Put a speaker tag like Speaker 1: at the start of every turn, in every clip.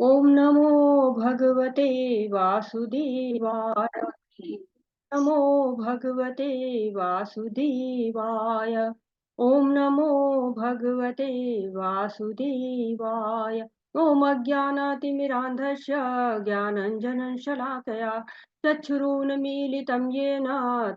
Speaker 1: ओम नमो भगवते वासुदेवाय। नमो भगवते वासुदेवाय। ओम नमो भगवते वासुदेवाय। ओम अज्ञानातिमिरान्धस्य ज्ञानञ्जनं शलाकया चक्षुरुन्मीलितं येन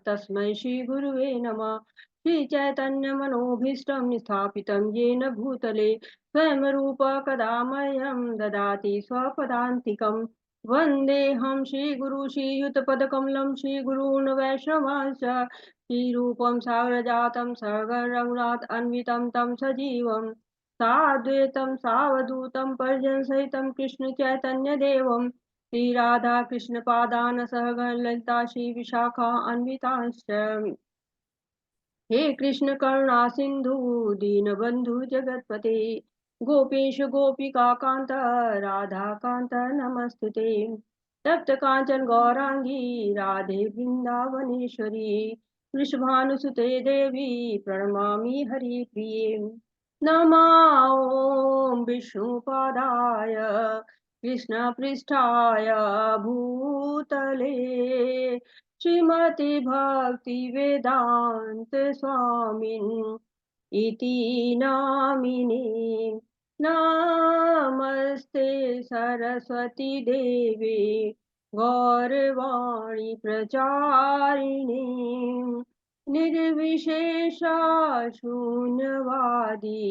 Speaker 1: तस्मै श्रीगुरुवे नमः। श्रीचैतन्यमनोभीष्टं स्थापितं येन भूतले स्वयं रूप कदा मह्यं ददाति स्वपदान्तिकम्। वन्देऽहं श्रीगुरु श्रीयुतपदकमलं श्रीगुरून् वैष्णवांश्च श्रीरूपं साग्रजातं सगरघुनाथ अन्वितं तं सजीवं साद्वैतं सावधूतं पर्जनसहितं कृष्णचैतन्यदेवं श्रीराधा कृष्णपादान् सहगण ललिता श्रीविशाखा अन्वितांश्च। हे कृष्ण करुणा सिंधु दीनबंधु जगतपते गोपेश गोपिका कांत राधा कांत नमस्तुते। तप्त कांचन गौरांगी राधे वृंदावनेश्वरी वृषभानुसुते देवी प्रणमामि हरिप्रिये। नमो विष्णुपादाय कृष्णपृष्ठाय भूतले श्रीमती भक्ति वेदांत स्वामिन् इति नामिने। नमस्ते सरस्वती देवे गौरवाणी प्रचारिणे निर्विशेषा शून्यवादी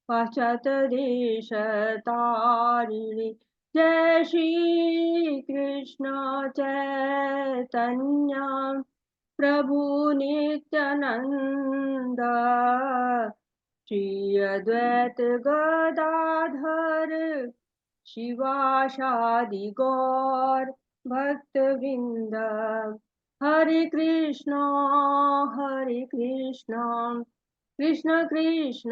Speaker 1: पाश्चात्यदेशतारिणे। जय श्री कृष्ण चैतन्य प्रभु नित्यानंद श्री अद्वैत गदाधर शिवासादि गौर भक्तवृंद। हरे कृष्णा कृष्ण कृष्ण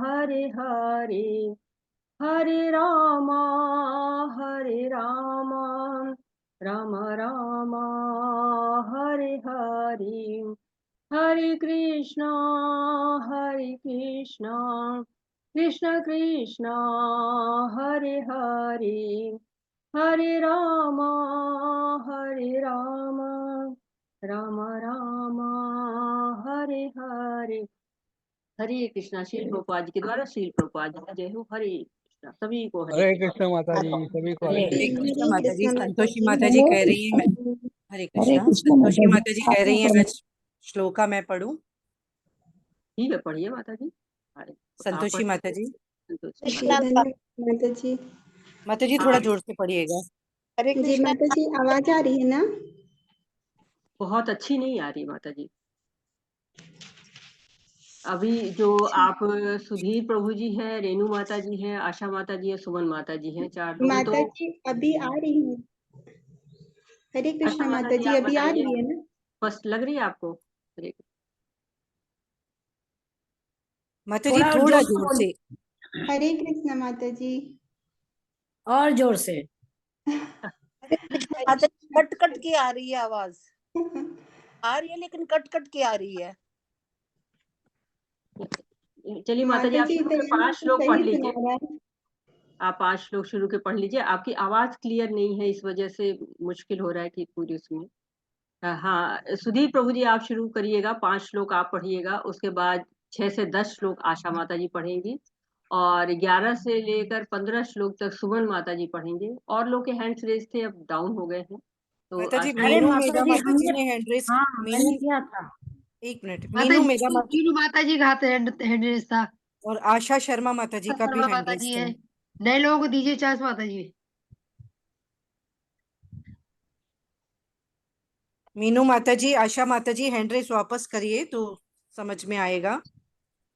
Speaker 1: हरे हरे हरे राम राम राम हरे हरे। हरे कृष्णा कृष्ण कृष्ण हरे हरे हरे राम राम राम हरे हरे। हरे कृष्णा। श्रील प्रभुपाद जी के द्वारा श्रील प्रभुपाद जी की जय हो। हरे कृष्णा। सभी को
Speaker 2: हरे कृष्ण माता जी, सभी को हरे
Speaker 3: हरे
Speaker 2: कृष्ण।
Speaker 3: कृष्ण माता जी। संतोषी माता जी
Speaker 4: हरे
Speaker 3: कह रही है हरे कृष्णा। संतोषी माता जी कह रही है आज श्लोका मैं पढ़ूं।
Speaker 1: ठीक है, पढ़िए माता जी।
Speaker 3: संतोषी माता जी।
Speaker 4: माता जी।
Speaker 3: माता जी थोड़ा जोर से पढ़िएगा।
Speaker 4: हरे जी माता जी, आवाज आ रही है ना?
Speaker 1: बहुत अच्छी नहीं आ रही माता जी। अभी जो आप सुधीर प्रभु जी हैं, रेणु माता जी हैं, आशा माता जी है, सुमन माता जी हैं, चार लोग हैं।
Speaker 4: माता जी अभी आ रही है। हरे कृष्ण माता जी, अभी आ रही है ना?
Speaker 1: फर्स्ट लग रही है आपको?
Speaker 3: माता जी थोड़ा जोर से।
Speaker 4: हरे कृष्ण माता जी।
Speaker 5: और जोर से।
Speaker 6: माता जी कट कट के आ रही है आवाज। आ रही है लेकिन कट कट के आ रही है।
Speaker 1: चलिए माता जी, आप शुरू के 5 श्लोक पढ़ लीजिए। आप 5 श्लोक शुरू के पढ़ लीजिए। आपकी आवाज क्लियर नहीं है, इस वजह से मुश्किल हो रहा है कि पूरी उसमें। हाँ, सुधीर प्रभु जी आप शुरू करिएगा, 5 श्लोक आप पढ़िएगा। उसके बाद 6 से 10 श्लोक आशा माता जी पढ़ेंगी और 11 से लेकर 15 श्लोक तक सुमन माता जी पढ़ेंगे। और लोग के हैंड्स रेज थे, अब डाउन हो गए हैं। तो
Speaker 3: माता जी
Speaker 5: अरे
Speaker 3: मीनू
Speaker 5: माता
Speaker 3: मेघा
Speaker 5: जी
Speaker 3: माता जी ने हैंड रेस।
Speaker 5: हाँ मैंने किया था।
Speaker 3: एक मिनट। मीनू मेघा
Speaker 5: माता जी का हाथ हैंड रेस था
Speaker 3: और आशा शर्मा माता जी का भी हैंड
Speaker 5: माता
Speaker 3: रेस
Speaker 5: जी
Speaker 3: था।
Speaker 5: है। नए लोगों को दीजिए चांस माता जी।
Speaker 3: मीनू माता जी, आशा माता जी हैंड रेस वापस करिए तो समझ में आएगा।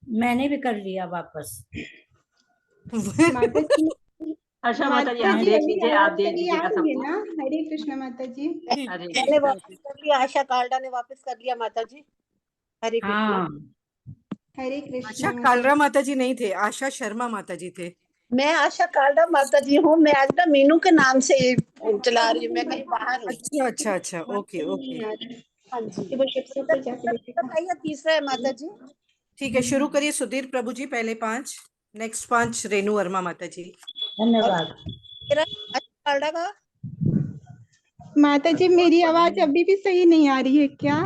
Speaker 5: मैंने भी कर लिया वापस।
Speaker 4: माता जी,
Speaker 1: आशा माता जी आप देख लीजिए, आप दे दीजिएगा सबको।
Speaker 4: ना? हरे कृष्ण माता जी।
Speaker 6: मैंने वापस कर लिया, आशा काल्डा ने वापस कर लिया माता जी। हरे कृष्णा।
Speaker 4: हरे
Speaker 3: आशा
Speaker 4: कृष्ण
Speaker 3: कालरा माता जी नहीं थे, आशा शर्मा माता जी थे।
Speaker 6: मैं आशा काल्डा माता जी हूँ। मैं आज ना मीनू के नाम से चला रही हूँ। मैं कहीं बाहर हूँ।
Speaker 3: अच्छा अच्छा अच्छा, ओके ओके।
Speaker 6: हाँ जी। बताइए तीसरा है माता जी।
Speaker 3: ठीक है, शुरू करिए सुधीर प्रभु जी। पहले 5, नेक्स्ट 5 रेणु वर्मा माता जी।
Speaker 5: धन्यवाद।
Speaker 6: मेरा अच्छा का
Speaker 4: माता जी मेरी आवाज अभी भी सही नहीं आ रही है क्या?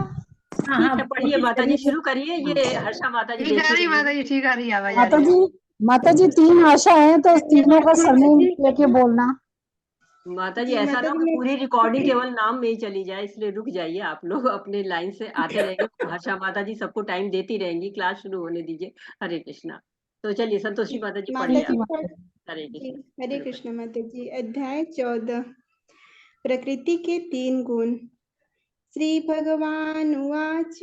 Speaker 1: ठीक है, पढ़िए माता जी, शुरू करिए। ये हर्षा माता जी
Speaker 5: ठीक आ
Speaker 1: देखती
Speaker 5: रही माता
Speaker 1: रहेंगी।
Speaker 5: जी, ठीक आ रही आवाज आ
Speaker 7: माता
Speaker 5: रही है।
Speaker 7: जी, माता जी 3 आशा है तो तीनों का सरनेम लेके बोलना।
Speaker 1: माता जी
Speaker 4: जी
Speaker 1: ऐसा ना
Speaker 4: माता
Speaker 1: हो
Speaker 4: जी
Speaker 1: कि
Speaker 4: मैं
Speaker 1: पूरी रिकॉर्डिंग केवल नाम में ही चली जाए, इसलिए रुक जाइए। आप लोग अपने लाइन से आते रहेंगे। हर्षा माता जी सबको टाइम देती रहेंगी, क्लास शुरू होने दीजिए। हरे कृष्णा। तो चलिए संतोषी माता जी
Speaker 4: माता
Speaker 1: पढ़िए
Speaker 4: जी
Speaker 1: आप।
Speaker 4: पढ़
Speaker 1: हरे
Speaker 4: जी
Speaker 1: कृष्णा,
Speaker 4: हरे
Speaker 1: शुरू करिए।
Speaker 4: कृष्ण माता जी। अध्याय 14 प्रकृति के 3 गुण। श्री भगवान उवाच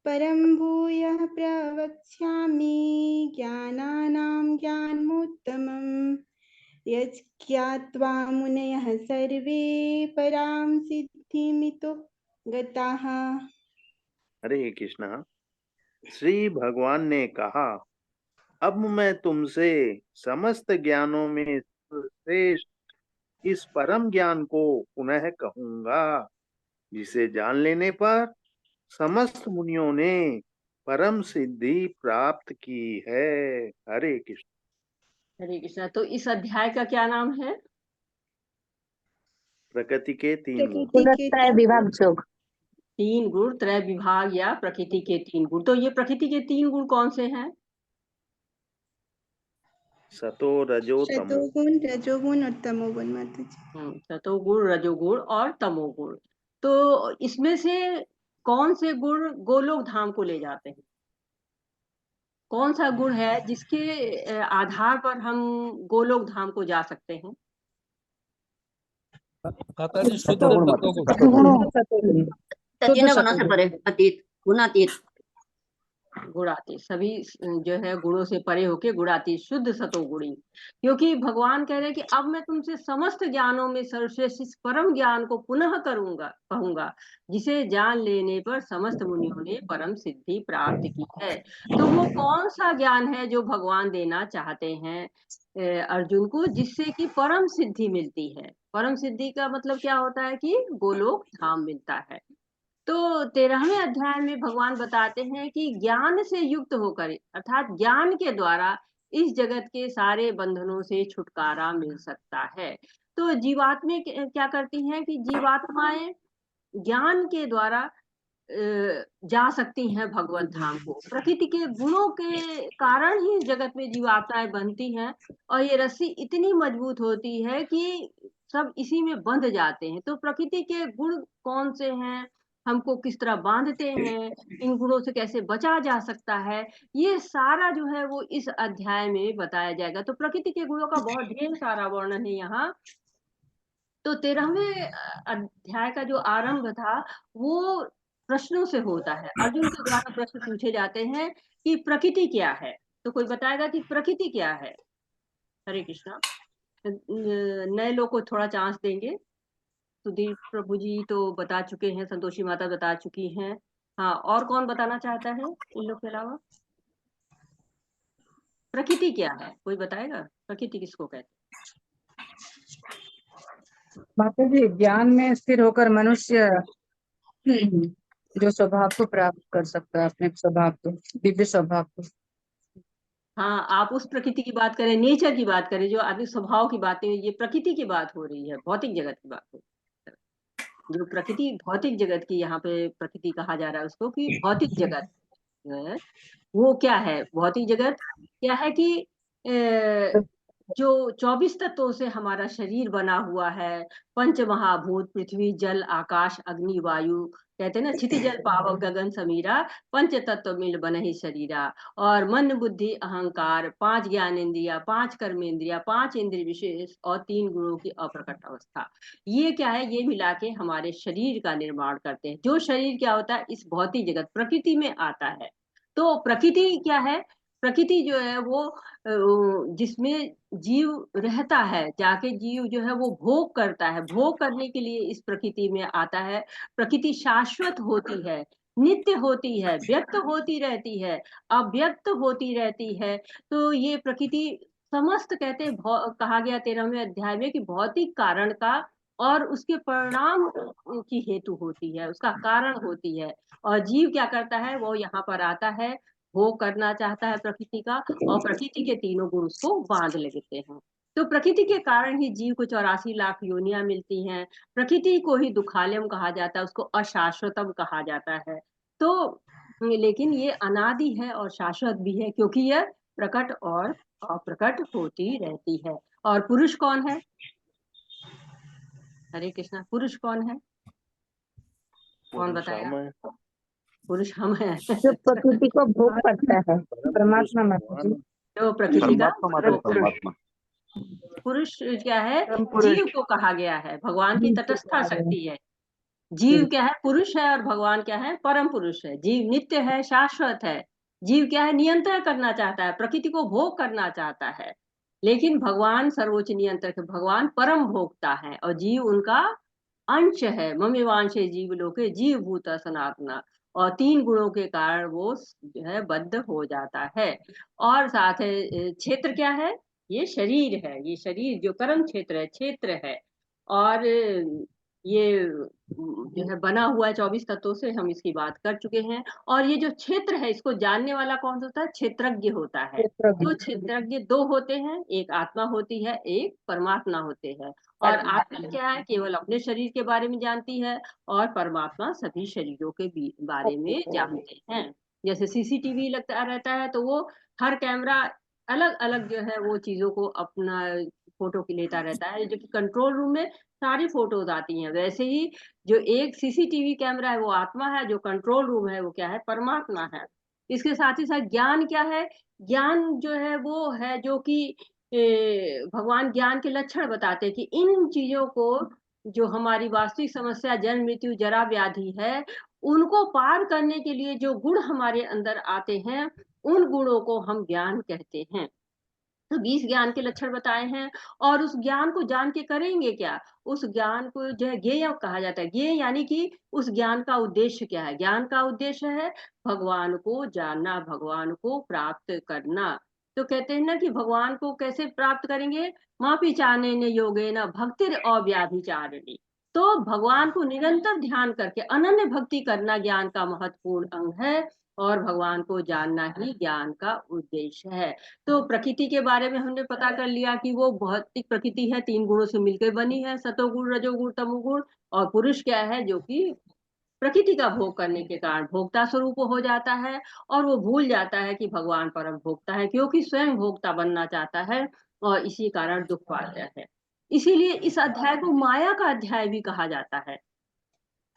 Speaker 4: परं भूयः प्रवक्ष्यामि ज्ञानानां ज्ञानमुत्तमम् यज्ञात्वा मुनयः सर्वे परां सिद्धिमितो गताः।
Speaker 8: हरे कृष्णा। श्री भगवान ने कहा, अब मैं तुमसे समस्त ज्ञानों में श्रेष्ठ इस परम ज्ञान को पुनः कहूंगा, जिसे जान लेने पर समस्त मुनियों ने परम सिद्धि प्राप्त की है। हरे कृष्ण।
Speaker 1: हरे कृष्णा। तो इस अध्याय का क्या नाम है?
Speaker 8: प्रकृति के 3 गुण।
Speaker 4: प्रकृति के 3
Speaker 7: विभाग योग।
Speaker 1: 3 गुण, त्रय विभाग या प्रकृति के 3 गुण। तो ये प्रकृति के 3 गुण कौन से हैं?
Speaker 8: सतो रजो तमो।
Speaker 4: शतोगुण रजोगुण और तमोगुण माता जी।
Speaker 1: सतोगुण, रजोगुण और तमोगुण। तो इसमें से कौन से गुण गोलोक धाम को ले जाते हैं? कौन सा गुण है जिसके आधार पर हम गोलोक धाम को जा सकते हैं?
Speaker 2: माता जी शुद्ध
Speaker 7: सतोगुण
Speaker 2: सतोगुण।
Speaker 5: तीनों गुणों से परे, अतीत, गुणातीत।
Speaker 1: गुणातीत, सभी जो है गुणों से परे होके गुणातीत, शुद्ध सतोगुणी। क्योंकि भगवान कह रहे हैं कि अब मैं तुमसे समस्त ज्ञानों में सर्वश्रेष्ठ इस परम ज्ञान को पुनः कहूंगा, जिसे जान लेने पर समस्त मुनियों ने परम सिद्धि प्राप्त की है। तो वो कौन सा ज्ञान है जो भगवान देना चाहते हैं अर्जुन को, जिससे कि परम सिद्धि मिलती है? परम सिद्धि का मतलब क्या होता है? कि गोलोक धाम मिलता है। तो 13वें अध्याय में भगवान बताते हैं कि ज्ञान से युक्त होकर, अर्थात ज्ञान के द्वारा इस जगत के सारे बंधनों से छुटकारा मिल सकता है। तो जीवात्मा क्या करती हैं कि जीवात्माएं ज्ञान के द्वारा जा सकती हैं भगवत धाम को। प्रकृति के गुणों के कारण ही इस जगत में जीवात्माएं बनती हैं, और ये रस्सी इतनी मजबूत होती है कि सब इसी में बंध जाते हैं। तो प्रकृति के गुण कौन से हैं, हमको किस तरह बांधते हैं, इन गुणों से कैसे बचा जा सकता है, ये सारा जो है वो इस अध्याय में बताया जाएगा। तो प्रकृति के गुणों का बहुत ढेर सारा वर्णन है यहाँ। तो 13वें अध्याय का जो आरंभ था वो प्रश्नों से होता है। अर्जुन के द्वारा प्रश्न पूछे जाते हैं कि प्रकृति क्या है। तो कोई बताएगा कि प्रकृति क्या है? हरे कृष्णा। नए लोग को थोड़ा चांस देंगे। सुधीर प्रभु जी तो बता चुके हैं, संतोषी माता बता चुकी हैं। हाँ, और कौन बताना चाहता है इन लोग के अलावा? प्रकृति क्या है, कोई बताएगा? प्रकृति किसको कहते
Speaker 7: माता जी, ज्ञान में स्थिर होकर मनुष्य जो स्वभाव को प्राप्त कर सकता है, अपने स्वभाव को, दिव्य स्वभाव को।
Speaker 1: हाँ, आप उस प्रकृति की बात करें, नेचर की बात करें, जो आदि स्वभाव की बातें, ये प्रकृति की बात हो रही है, भौतिक जगत की बात हो रही है। जो प्रकृति भौतिक जगत की, यहाँ पे प्रकृति कहा जा रहा है उसको, कि भौतिक जगत जो है वो क्या है? भौतिक जगत क्या है कि जो 24 तत्वों से हमारा शरीर बना हुआ है, पंच महाभूत, पृथ्वी, जल, आकाश, अग्नि, वायु, कहते हैं ना, क्षिति जल पावक गगन समीरा, पंच तत्व मिल बन ही शरीरा। और मन बुद्धि अहंकार, 5 ज्ञान इंद्रिया, 5 कर्म इंद्रिया, 5 इंद्रिय विशेष और 3 गुणों की अप्रकट अवस्था। ये क्या है? ये मिला के हमारे शरीर का निर्माण करते हैं। जो शरीर क्या होता है? इस भौतिक जगत प्रकृति में आता है। तो प्रकृति क्या है? प्रकृति जो है वो जिसमें जीव रहता है, जाके जीव जो है वो भोग करता है, भोग करने के लिए इस प्रकृति में आता है। प्रकृति शाश्वत होती है, नित्य होती है, व्यक्त होती रहती है, अव्यक्त होती रहती है। तो ये प्रकृति समस्त, कहते हैं कहा गया 13वें अध्याय में कि भौतिक कारण का और उसके परिणाम की हेतु होती है, उसका कारण होती है। और जीव क्या करता है? वो यहाँ पर आता है, भोग करना चाहता है प्रकृति का, और प्रकृति के तीनों गुण उसको बांध लेते हैं। तो प्रकृति के कारण ही जीव को 84 लाख योनियां मिलती हैं। प्रकृति को ही दुखालयम कहा जाता है, उसको अशाश्वतम कहा जाता है। तो लेकिन ये अनादि है और शाश्वत भी है, क्योंकि यह प्रकट और अप्रकट होती रहती है। और पुरुष कौन है? हरे कृष्णा, पुरुष कौन है? कौन
Speaker 8: पुरुष
Speaker 1: बताएगा?
Speaker 8: हम हैं।
Speaker 1: पुरुष हम हैं।
Speaker 7: जो प्रकृति को भोग करता है परमात्मा माता जी।
Speaker 1: जो प्रकृति का
Speaker 2: परमात्मा माता जी, परमात्मा।
Speaker 1: पुरुष क्या है?
Speaker 7: परम पुरुष।
Speaker 1: जीव को कहा गया है, भगवान की
Speaker 7: जीव को
Speaker 1: तटस्था
Speaker 7: कहा गया है।
Speaker 1: शक्ति है। जीव क्या है? पुरुष है, और भगवान क्या है? परम पुरुष है। जीव नित्य है, शाश्वत है। जीव क्या है? नियंत्रण करना चाहता है, प्रकृति को भोग करना चाहता है। लेकिन भगवान सर्वोच्च नियंत्रक है, भगवान परम भोक्ता है, और जीव उनका अंश है। ममेवांशे जीव लोके जीव भूत सनातना। और 3 गुणों के कारण वो जो है बद्ध हो जाता है। और साथ है क्षेत्र क्या है? ये शरीर है। ये शरीर जो कर्म क्षेत्र है। और ये जो है बना हुआ है 24 तत्वों से, हम इसकी बात कर चुके हैं। और ये जो क्षेत्र है, इसको जानने वाला कौन होता है? क्षेत्रज्ञ होता है।
Speaker 7: क्षेत्रज्ञ।
Speaker 1: तो क्षेत्रज्ञ 2 होते हैं, एक आत्मा होती है, एक परमात्मा होते हैं। और आत्मा क्या है? केवल अपने शरीर के बारे में जानती है, और परमात्मा सभी शरीरों के बारे में जानते हैं। जैसे सीसीटीवी लगता रहता है, तो वो हर कैमरा अलग अलग जो है वो चीजों को अपना फोटो की लेता रहता है, जो कि कंट्रोल रूम में सारी फोटोज आती हैं। वैसे ही जो एक सीसीटीवी कैमरा है वो आत्मा है, जो कंट्रोल रूम है वो क्या है? परमात्मा है। इसके साथ ही साथ ज्ञान क्या है? ज्ञान जो है वो है जो कि भगवान ज्ञान के लक्षण बताते हैं कि इन चीजों को, जो हमारी वास्तविक समस्या जन्म मृत्यु जरा व्याधि है, उनको पार करने के लिए जो गुण हमारे अंदर आते हैं, उन गुणों को हम ज्ञान कहते हैं। तो 20 ज्ञान के लक्षण बताए हैं। और उस ज्ञान को जान के करेंगे क्या? उस ज्ञान को जो है ज्ञेय कहा जाता है। ज्ञेय यानी कि उस ज्ञान का उद्देश्य क्या है? ज्ञान का उद्देश्य है भगवान को जानना, भगवान को प्राप्त करना। तो कहते हैं ना कि भगवान को कैसे प्राप्त करेंगे? मापी चाने ने योगे न भक्तिर अव्याभिचारिणी। तो भगवान को निरंतर ध्यान करके अनन्य भक्ति करना ज्ञान का महत्वपूर्ण अंग है, और भगवान को जानना ही ज्ञान का उद्देश्य है। तो प्रकृति के बारे में हमने पता कर लिया कि वो भौतिक प्रकृति है, 3 गुणों से मिलकर बनी है, सतोगुण रजोगुण तमोगुण। और पुरुष क्या है? जो कि प्रकृति का भोग करने के कारण भोक्ता स्वरूप हो जाता है, और वो भूल जाता है कि भगवान परम भोक्ता है, क्योंकि स्वयं भोक्ता बनना चाहता है, और इसी कारण दुख पाता है। इसीलिए इस अध्याय को माया का अध्याय भी कहा जाता है,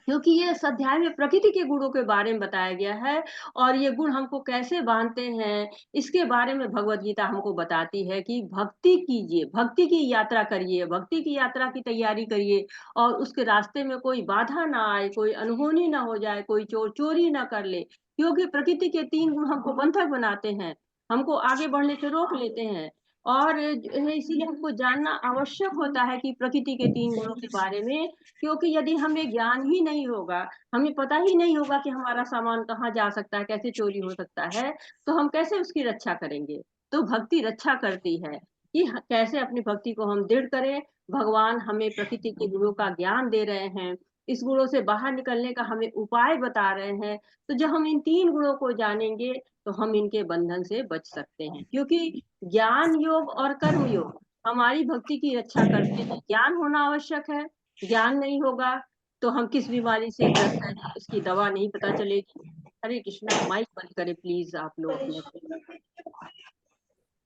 Speaker 1: क्योंकि ये इस अध्याय में प्रकृति के गुणों के बारे में बताया गया है। और ये गुण हमको कैसे बांधते हैं, इसके बारे में भगवत गीता हमको बताती है कि भक्ति कीजिए, भक्ति की यात्रा करिए, भक्ति की यात्रा की तैयारी करिए, और उसके रास्ते में कोई बाधा ना आए, कोई अनहोनी ना हो जाए, कोई चोर चोरी ना कर ले। क्योंकि प्रकृति के 3 गुण हमको बंधक बनाते हैं, हमको आगे बढ़ने से रोक लेते हैं। और इसीलिए हमको जानना आवश्यक होता है कि प्रकृति के 3 गुणों के बारे में। क्योंकि यदि हमें ज्ञान ही नहीं होगा, हमें पता ही नहीं होगा कि हमारा सामान कहाँ जा सकता है, कैसे चोरी हो सकता है, तो हम कैसे उसकी रक्षा करेंगे? तो भक्ति रक्षा करती है कि कैसे अपनी भक्ति को हम दृढ़ करें। भगवान हमें प्रकृति के गुणों का ज्ञान दे रहे हैं, इस गुणों से बाहर निकलने का हमें उपाय बता रहे हैं। तो जब हम इन 3 गुणों को जानेंगे, तो हम इनके बंधन से बच सकते हैं। क्योंकि ज्ञान योग और कर्म योग हमारी भक्ति की रक्षा करते हैं। ज्ञान होना आवश्यक है, ज्ञान नहीं होगा तो हम किस बीमारी से ग्रस्त हैं, इसकी दवा नहीं पता चलेगी। हरे कृष्णा। माइक बंद करें प्लीज आप लोग अपने।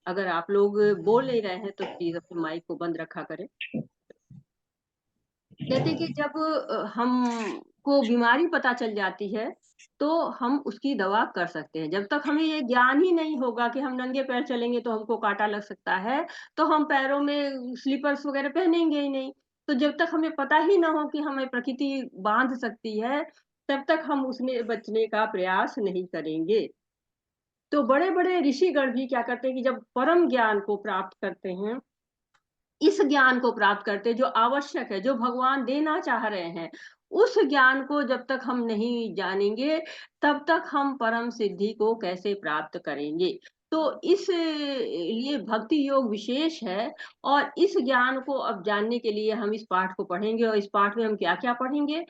Speaker 1: अगर आप लोग बोल नहीं रहे हैं तो प्लीज अपने माइक को बंद रखा करें। कहते कि जब हमको बीमारी पता चल जाती है, तो हम उसकी दवा कर सकते हैं। जब तक हमें ये ज्ञान ही नहीं होगा कि हम नंगे पैर चलेंगे तो हमको कांटा लग सकता है, तो हम पैरों में स्लीपर्स वगैरह पहनेंगे ही नहीं। तो जब तक हमें पता ही ना हो कि हमें प्रकृति बांध सकती है, तब तक हम उसमें बचने का प्रयास नहीं करेंगे। तो बड़े बड़े ऋषिगण भी क्या करते हैं कि जब परम ज्ञान को प्राप्त करते हैं, इस ज्ञान को प्राप्त करते जो आवश्यक है, जो भगवान देना चाह रहे हैं, उस ज्ञान को जब तक हम नहीं जानेंगे, तब तक हम परम सिद्धि को कैसे प्राप्त करेंगे? तो इस लिए भक्ति योग विशेष है। और इस ज्ञान को अब जानने के लिए हम इस पाठ को पढ़ेंगे। और इस पाठ में हम क्या क्या पढ़ेंगे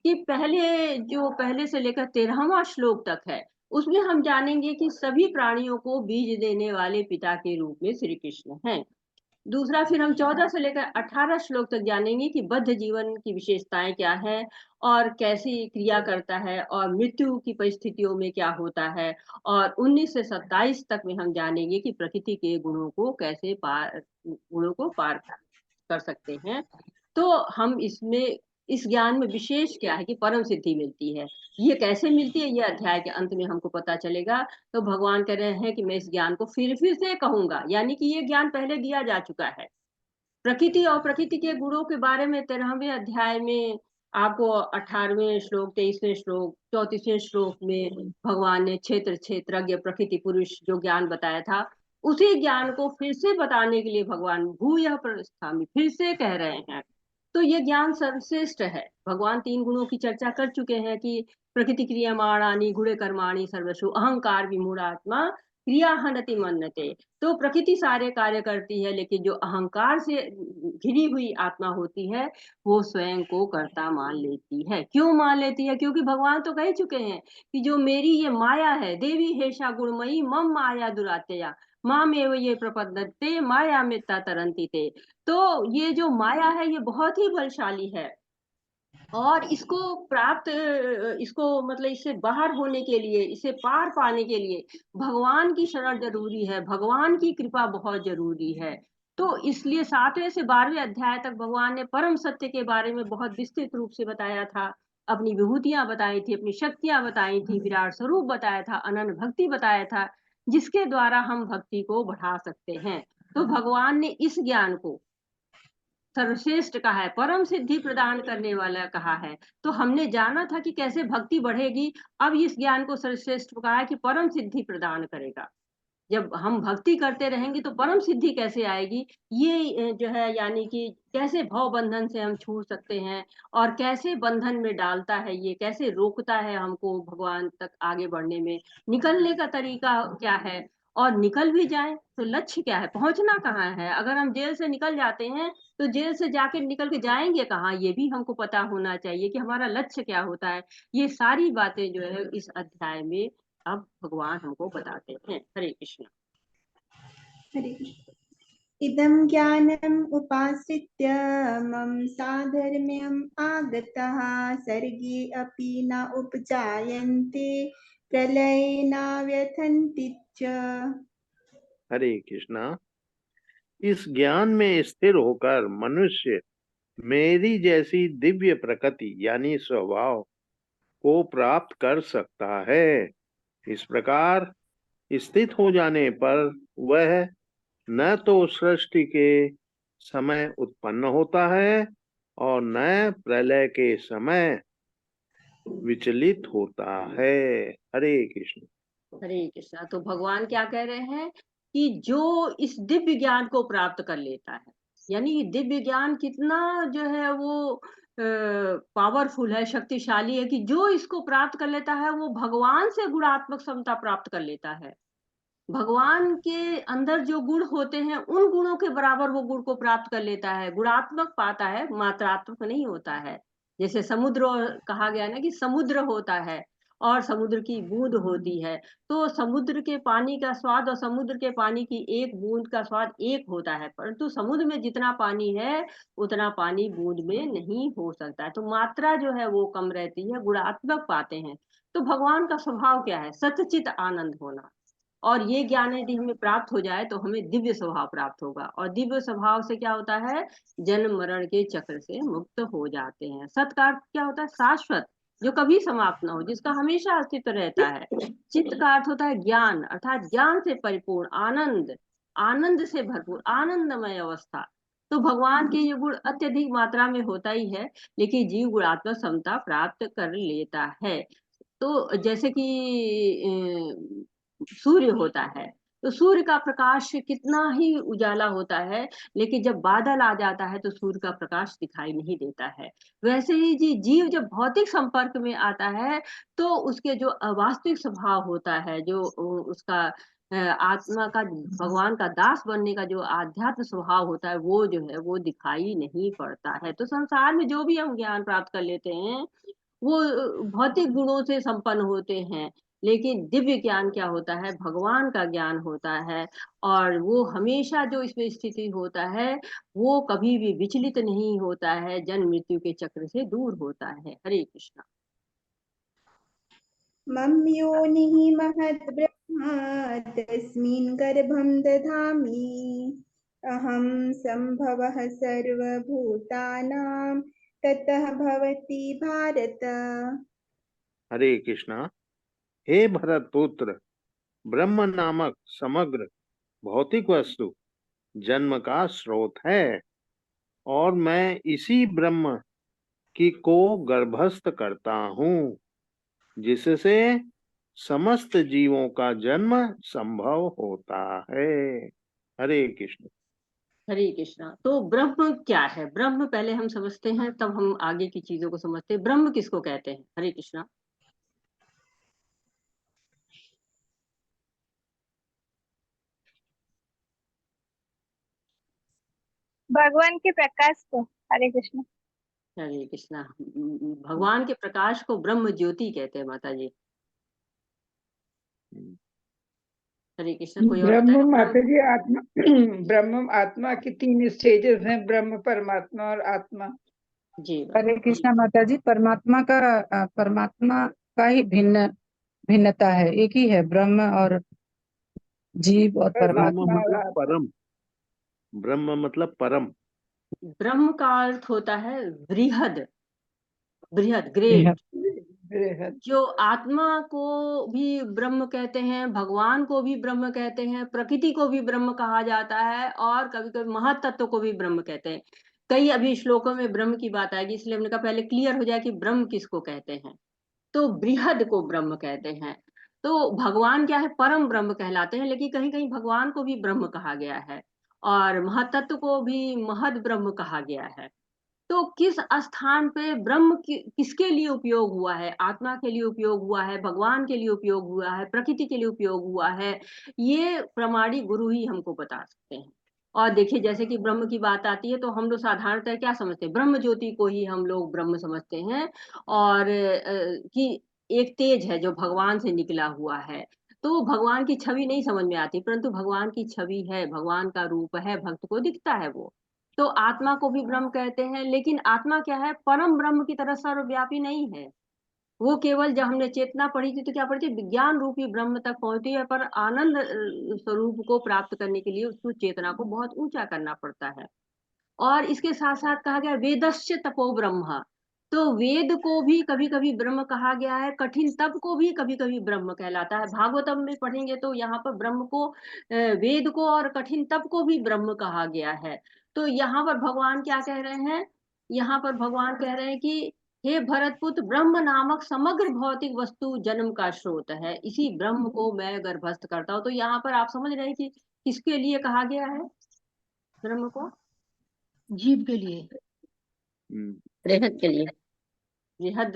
Speaker 1: कि पहले से लेकर 13वां श्लोक तक है, उसमें हम जानेंगे कि सभी प्राणियों को बीज देने वाले पिता के रूप में श्री कृष्ण हैं। दूसरा फिर हम 14 से लेकर 18 श्लोक तक जानेंगे कि बद्ध जीवन की विशेषताएं क्या है और कैसी क्रिया करता है और मृत्यु की परिस्थितियों में क्या होता है। और 19 से 27 तक में हम जानेंगे कि प्रकृति के गुणों को पार कर सकते हैं। तो हम इसमें इस ज्ञान में विशेष क्या है कि परम सिद्धि मिलती है। ये कैसे मिलती है, ये अध्याय के अंत में हमको पता चलेगा। तो भगवान कह रहे हैं कि मैं इस ज्ञान को फिर से कहूंगा, यानी कि ये ज्ञान पहले दिया जा चुका है। प्रकृति और प्रकृति के गुणों के बारे में 13वें अध्याय में आपको 18वें श्लोक, 23वें श्लोक, 34वें श्लोक में भगवान ने क्षेत्र क्षेत्रज्ञ प्रकृति पुरुष जो ज्ञान बताया था, उसी ज्ञान को फिर से बताने के लिए भगवान भूयः प्रस्थामि फिर से कह रहे हैं। तो ये ज्ञान सर्वश्रेष्ठ है। भगवान 3 गुणों की चर्चा कर चुके हैं कि प्रकृति क्रियमाणानि गुणे कर्माणि सर्वशु अहंकार विमूढ़ात्मा क्रिया हनति मन्यते। तो प्रकृति सारे कार्य करती है, लेकिन जो अहंकार से घिरी हुई आत्मा होती है वो स्वयं को कर्ता मान लेती है। क्यों मान लेती है? क्योंकि भगवान तो कह चुके हैं कि जो मेरी ये माया है, देवी हेषा गुणमयी मम माया दुरात्यया माम एव ये प्रपद्यते माया मित्ता तरंती ते। तो ये जो माया है ये बहुत ही बलशाली है और इसको मतलब इससे बाहर होने के लिए, इसे पार पाने के लिए भगवान की शरण जरूरी है, भगवान की कृपा बहुत जरूरी है। तो इसलिए 7वें से 12वें अध्याय तक भगवान ने परम सत्य के बारे में बहुत विस्तृत रूप से बताया था। अपनी विभूतियां बताई थी, अपनी शक्तियां बताई थी, विराट स्वरूप बताया था, अनन्य भक्ति बताया था, जिसके द्वारा हम भक्ति को बढ़ा सकते हैं। तो भगवान ने इस ज्ञान को सर्वश्रेष्ठ कहा है, परम सिद्धि प्रदान करने वाला कहा है। तो हमने जाना था कि कैसे भक्ति बढ़ेगी, अब इस ज्ञान को सर्वश्रेष्ठ कहा है कि परम सिद्धि प्रदान करेगा। जब हम भक्ति करते रहेंगे तो परम सिद्धि कैसे आएगी, ये जो है यानी कि कैसे भव बंधन से हम छूट सकते हैं और कैसे बंधन में डालता है, ये कैसे रोकता है हमको भगवान तक आगे बढ़ने में, निकलने का तरीका क्या है, और निकल भी जाए तो लक्ष्य क्या है, पहुंचना कहाँ है। अगर हम जेल से निकल जाते हैं तो जेल से जाके निकल के जाएंगे कहाँ, ये भी हमको पता होना चाहिए कि हमारा लक्ष्य क्या होता है। ये सारी बातें जो है इस अध्याय में अब भगवान हमको बताते हैं। हरे कृष्ण।
Speaker 4: हरे कृष्ण। इदं ज्ञानम् उपाश्रित्य मम साधर्म्यम् आगतः सर्गे अपि न उपजायन्ते प्रलये न व्यथन्ति च।
Speaker 8: हरे कृष्णा। इस ज्ञान में स्थिर होकर मनुष्य मेरी जैसी दिव्य प्रकृति यानी स्वभाव को प्राप्त कर सकता है। इस प्रकार स्थित हो जाने पर वह न तो सृष्टि के समय उत्पन्न होता है और न प्रलय के समय विचलित होता है। हरे कृष्ण।
Speaker 1: हरे कृष्णा। तो भगवान क्या कह रहे हैं कि जो इस दिव्य ज्ञान को प्राप्त कर लेता है, यानी दिव्य ज्ञान कितना जो है वो पावरफुल है, शक्तिशाली है, कि जो इसको प्राप्त कर लेता है वो भगवान से गुणात्मक समता प्राप्त कर लेता है। भगवान के अंदर जो गुण होते हैं उन गुणों के बराबर वो गुण को प्राप्त कर लेता है, गुणात्मक पाता है, मात्रात्मक नहीं होता है। जैसे समुद्र कहा गया ना कि समुद्र होता है और समुद्र की बूंद होती है, तो समुद्र के पानी का स्वाद और समुद्र के पानी की एक बूंद का स्वाद एक होता है, परंतु समुद्र में जितना पानी है उतना पानी बूंद में नहीं हो सकता है। तो मात्रा जो है वो कम रहती है, गुणात्मक पाते हैं। तो भगवान का स्वभाव क्या है? सच्चित आनंद होना। और ये ज्ञान यदि हमें प्राप्त हो जाए तो हमें दिव्य स्वभाव प्राप्त होगा, और दिव्य स्वभाव से क्या होता है? जन्म मरण के चक्र से मुक्त हो जाते हैं। सत का अर्थ क्या होता है? शाश्वत, जो कभी समाप्त ना हो, जिसका हमेशा अस्तित्व रहता है। चित्त का अर्थ होता है ज्ञान, अर्थात ज्ञान से परिपूर्ण, आनंद, आनंद से भरपूर, आनंदमय अवस्था। तो भगवान के ये गुण अत्यधिक मात्रा में होता ही है, लेकिन जीव गुणात्मक समता प्राप्त कर लेता है। तो जैसे कि सूर्य होता है, तो सूर्य का प्रकाश कितना ही उजाला होता है, लेकिन जब बादल आ जाता है तो सूर्य का प्रकाश दिखाई नहीं देता है। वैसे ही जीव जब भौतिक संपर्क में आता है तो उसके जो अवास्तविक स्वभाव होता है, जो उसका आत्मा का भगवान का दास बनने का जो आध्यात्म स्वभाव होता है, वो जो है वो दिखाई नहीं पड़ता है। तो संसार में जो भी हम ज्ञान प्राप्त कर लेते हैं वो भौतिक गुणों से संपन्न होते हैं, लेकिन दिव्य ज्ञान क्या होता है, भगवान का ज्ञान होता है, और वो हमेशा जो इसमें स्थिति होता है वो कभी भी विचलित नहीं होता है, जन्म मृत्यु के चक्र से दूर होता है। हरे कृष्णा।
Speaker 4: मम योनिः महद् ब्रह्मा तस्मिन् गर्भं दधामि अहं सम्भवः सर्वभूतानां ततः भवति भारत।
Speaker 8: हरे कृष्णा। हे भरत पुत्र, ब्रह्म नामक समग्र भौतिक वस्तु जन्म का स्रोत है, और मैं इसी ब्रह्म की को गर्भस्थ करता हूँ, जिससे समस्त जीवों का जन्म संभव होता है। हरे कृष्ण।
Speaker 1: हरे कृष्णा। तो ब्रह्म क्या है, ब्रह्म पहले हम समझते हैं, तब हम आगे की चीजों को समझते हैं। ब्रह्म किसको कहते हैं? हरे कृष्णा।
Speaker 9: भगवान के प्रकाश को। हरे कृष्ण।
Speaker 1: हरे कृष्णा। भगवान के प्रकाश को ब्रह्म ज्योति कहते हैं माता जी। हरे कृष्ण। कोई और
Speaker 2: ब्रह्म
Speaker 1: बताएगा?
Speaker 2: माता जी आत्मा ब्रह्म आत्मा की 3 स्टेजेस हैं, ब्रह्म, परमात्मा और आत्मा।
Speaker 1: जी
Speaker 7: हरे कृष्णा माता जी। परमात्मा का ही भिन्नता है, एक ही है ब्रह्म और जीव और
Speaker 8: ब्रह्म
Speaker 7: परमात्मा।
Speaker 2: परमात्मा और
Speaker 8: मतलब
Speaker 2: आत्मा।
Speaker 8: परम, ब्रह्म मतलब परम।
Speaker 1: ब्रह्म का अर्थ होता है बृहद, बृहद,
Speaker 7: बेहद।
Speaker 1: ग्रेट।
Speaker 2: बृहद।
Speaker 1: जो आत्मा को भी ब्रह्म कहते हैं, भगवान को भी ब्रह्म कहते हैं, प्रकृति को भी ब्रह्म कहा जाता है, और कभी कभी महातत्व को भी ब्रह्म कहते हैं। कई अभी श्लोकों में ब्रह्म की बात आएगी, इसलिए हमने कहा पहले क्लियर हो जाए कि ब्रह्म किसको कहते हैं। तो बृहद को ब्रह्म कहते हैं। तो भगवान क्या है, परम ब्रह्म कहलाते हैं, लेकिन कहीं कहीं भगवान को भी ब्रह्म कहा गया है, और महातत्व को भी महद ब्रह्म कहा गया है। तो किस स्थान पे ब्रह्म किसके लिए उपयोग हुआ है, आत्मा के लिए उपयोग हुआ है, भगवान के लिए उपयोग हुआ है, प्रकृति के लिए उपयोग हुआ है, ये प्रमाणिक गुरु ही हमको बता सकते हैं। और देखिए, जैसे कि ब्रह्म की बात आती है तो हम लोग साधारणतः क्या समझते हैं, ब्रह्म ज्योति को ही हम लोग ब्रह्म समझते हैं, और कि एक तेज है जो भगवान से निकला हुआ है। तो भगवान की छवि नहीं समझ में आती, परंतु भगवान की छवि है, भगवान का रूप है, भक्त को दिखता है वो। तो आत्मा को भी ब्रह्म कहते हैं, लेकिन आत्मा क्या है, परम ब्रह्म की तरह सर्वव्यापी नहीं है। वो केवल, जब हमने चेतना पढ़ी थी तो क्या पढ़ी थी, विज्ञान रूपी ब्रह्म तक पहुंचती है, पर आनंद स्वरूप को प्राप्त करने के लिए उसको चेतना को बहुत ऊंचा करना पड़ता है। और इसके साथ साथ कहा गया वेदस्य तपो ब्रह्म। तो वेद को भी कभी कभी ब्रह्म कहा गया है, कठिन तप को भी कभी कभी ब्रह्म कहलाता है। भागवतम में पढ़ेंगे तो यहाँ पर ब्रह्म को, वेद को और कठिन तप को भी ब्रह्म कहा गया है। तो यहाँ पर भगवान क्या कह रहे हैं, यहाँ पर भगवान कह रहे हैं कि हे भरतपुत्र, ब्रह्म नामक समग्र भौतिक वस्तु जन्म का स्रोत है, इसी ब्रह्म को मैं गर्भस्थ करता हूँ। तो यहाँ पर आप समझ रहे हैं कि किसके लिए कहा गया है ब्रह्म को? जीव के लिए,
Speaker 5: बृहद के लिए।
Speaker 1: बृहद।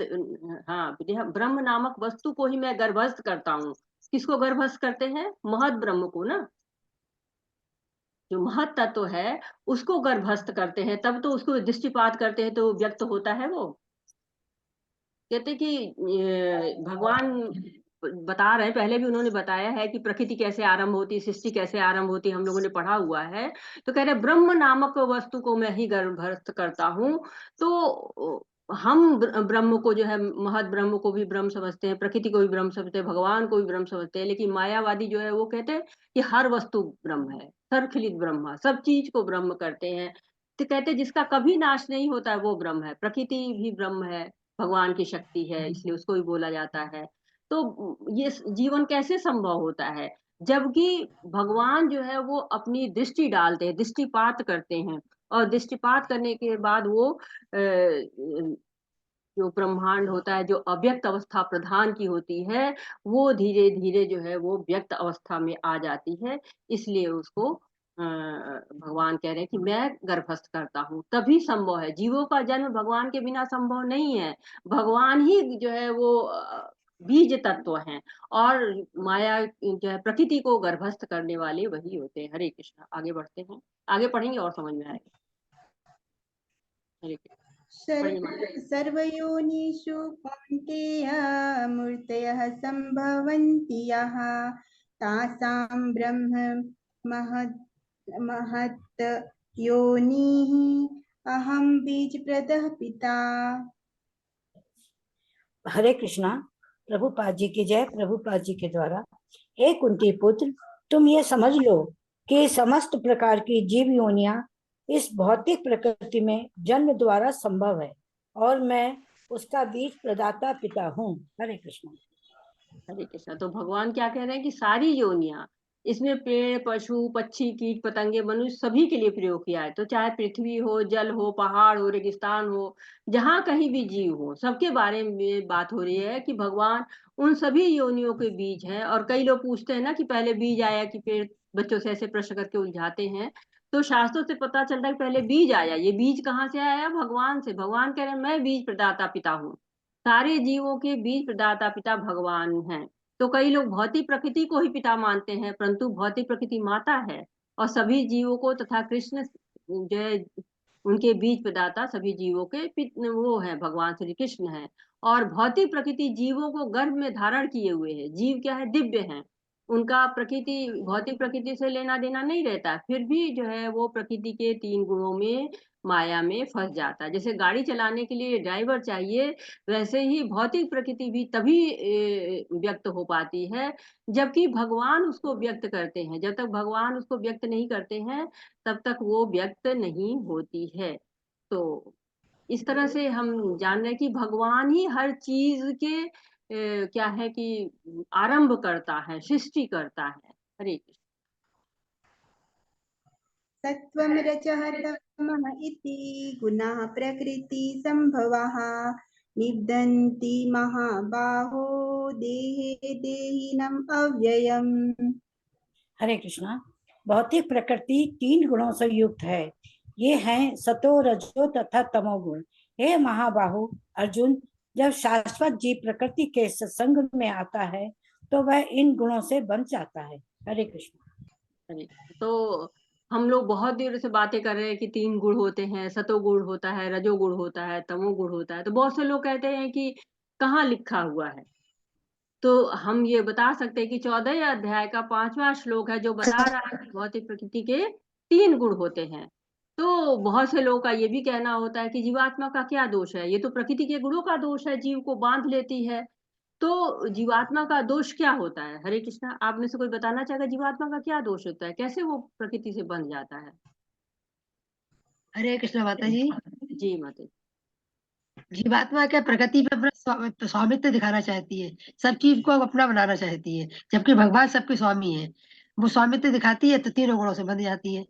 Speaker 1: हाँ, ब्रह्म नामक वस्तु को ही मैं गर्भस्थ करता हूँ। किसको गर्भस्थ करते हैं? महद ब्रह्म को ना, जो महत तत्व है उसको गर्भस्थ करते हैं, तब तो उसको दृष्टिपात करते हैं तो व्यक्त होता है वो। कहते कि भगवान बता रहे हैं, पहले भी उन्होंने बताया है कि प्रकृति कैसे आरंभ होती है, सृष्टि कैसे आरंभ होती है, हम लोगों ने पढ़ा हुआ है। तो कह रहे ब्रह्म नामक वस्तु को मैं ही गर्भस्थ करता हूँ। तो हम ब्रह्म को जो है, महद ब्रह्म को भी ब्रह्म समझते हैं, प्रकृति को भी ब्रह्म समझते हैं, भगवान को भी ब्रह्म समझते हैं, लेकिन मायावादी जो है वो कहते हैं कि हर वस्तु ब्रह्म है, सर्वखिलित ब्रह्म, सब चीज को ब्रह्म करते हैं। तो कहते हैं जिसका कभी नाश नहीं होता है वो ब्रह्म है। प्रकृति भी ब्रह्म है, भगवान की शक्ति है, इसलिए उसको भी बोला जाता है। तो ये जीवन कैसे संभव होता है, जबकि भगवान जो है वो अपनी दृष्टि डालते हैं, दृष्टिपात करते हैं, और दृष्टिपात करने के बाद वो जो ब्रह्मांड होता है, जो अव्यक्त अवस्था प्रधान की होती है, वो धीरे धीरे जो है वो व्यक्त अवस्था में आ जाती है। इसलिए उसको भगवान कह रहे हैं कि मैं गर्भस्थ करता हूँ, तभी संभव है। जीवों का जन्म भगवान के बिना संभव नहीं है। भगवान ही जो है वो बीज तत्व हैं, और माया जो है प्रकृति को गर्भस्थ करने वाले वही होते हैं। हरे कृष्णा। आगे बढ़ते हैं, आगे पढ़ेंगे और समझ में आएगा। हरे कृष्णा।
Speaker 4: सर्वयोनिषु कौन्तेय मूर्तयः सम्भवन्ति यः तासां ब्रह्म महत् योनिः अहं बीजप्रदः पिता।
Speaker 10: हरे कृष्णा। प्रभुपाद जी की जय। प्रभुपाद जी के द्वारा, हे कुंती पुत्र, तुम ये समझ लो कि समस्त प्रकार की जीव योनियां इस भौतिक प्रकृति में जन्म द्वारा संभव है और मैं उसका बीज प्रदाता पिता हूँ। हरे कृष्णा।
Speaker 1: हरे कृष्णा। तो भगवान क्या कह रहे हैं कि सारी योनियां, इसमें पेड़, पशु, पक्षी, कीट पतंगे, मनुष्य सभी के लिए प्रयोग किया है। तो चाहे पृथ्वी हो, जल हो, पहाड़ हो, रेगिस्तान हो, जहां कहीं भी जीव हो, सबके बारे में बात हो रही है कि भगवान उन सभी योनियों के बीज हैं। और कई लोग पूछते हैं ना कि पहले बीज आया कि पेड़, बच्चों से ऐसे प्रश्न करके उलझाते हैं। तो शास्त्रों से पता चलता है कि पहले बीज आया। ये बीज कहाँ से आया? भगवान से। भगवान कह रहे हैं मैं बीज प्रदाता पिता हूँ। सारे जीवों के बीज प्रदाता पिता भगवान हैं। तो कई लोग भौतिक प्रकृति को ही पिता मानते हैं, परंतु भौतिक प्रकृति माता है और सभी जीवों को तथा कृष्ण जो है उनके बीज प्रदाता सभी जीवों के वो है, भगवान श्री कृष्ण है। और भौतिक प्रकृति जीवों को गर्भ में धारण किए हुए है। जीव क्या है? दिव्य है। उनका प्रकृति भौतिक प्रकृति से लेना देना नहीं रहता, फिर भी जो है वो प्रकृति के 3 गुणों में, माया में फंस जाता है। जैसे गाड़ी चलाने के लिए ड्राइवर चाहिए, वैसे ही भौतिक प्रकृति भी तभी व्यक्त हो पाती है जबकि भगवान उसको व्यक्त करते हैं। जब तक भगवान उसको व्यक्त नहीं करते हैं तब तक वो व्यक्त नहीं होती है। तो इस तरह से हम जान रहे हैं कि भगवान ही हर चीज के क्या है कि आरंभ करता है, सृष्टि करता है। हरे कृष्ण।
Speaker 4: सत्वं रजः तमः इति गुणाः प्रकृति संभवाः निबध्नन्ति महाबाहो देहे देहिनम् अव्ययम्।
Speaker 10: हरे कृष्णा। भौतिक प्रकृति 3 गुणों से युक्त है। ये हैं सतो, रजो तथा तमोगुण। हे महाबाहु अर्जुन, जब शाश्वत जीव प्रकृति के सत्संग में आता है तो वह इन गुणों से बन जाता है। हरे कृष्ण।
Speaker 1: तो हम लोग बहुत देर से बातें कर रहे हैं कि 3 गुण होते हैं, सतोगुण होता है, रजोगुण होता है, तमोगुण होता है। तो बहुत से लोग कहते हैं कि कहाँ लिखा हुआ है। तो हम ये बता सकते हैं कि 14 अध्याय का 5वां श्लोक है जो बता रहा है कि भौतिक प्रकृति के 3 गुण होते हैं। तो बहुत से लोगों का ये भी कहना होता है कि जीवात्मा का क्या दोष है, ये तो प्रकृति के गुणों का दोष है, जीव को बांध लेती है। तो जीवात्मा का दोष क्या होता है? हरे कृष्णा, आप में से कोई बताना चाहेगा जीवात्मा का क्या दोष होता है, कैसे वो प्रकृति से बंध जाता है?
Speaker 11: हरे कृष्ण माता जी।
Speaker 1: जी माता।
Speaker 11: जीवात्मा क्या प्रकृति पे अपना स्वामित्व दिखाना चाहती है, सब चीज को अपना बनाना चाहती है, जबकि भगवान सबके स्वामी है। वो स्वामित्व दिखाती है तो 3 गुणों से बंध जाती है।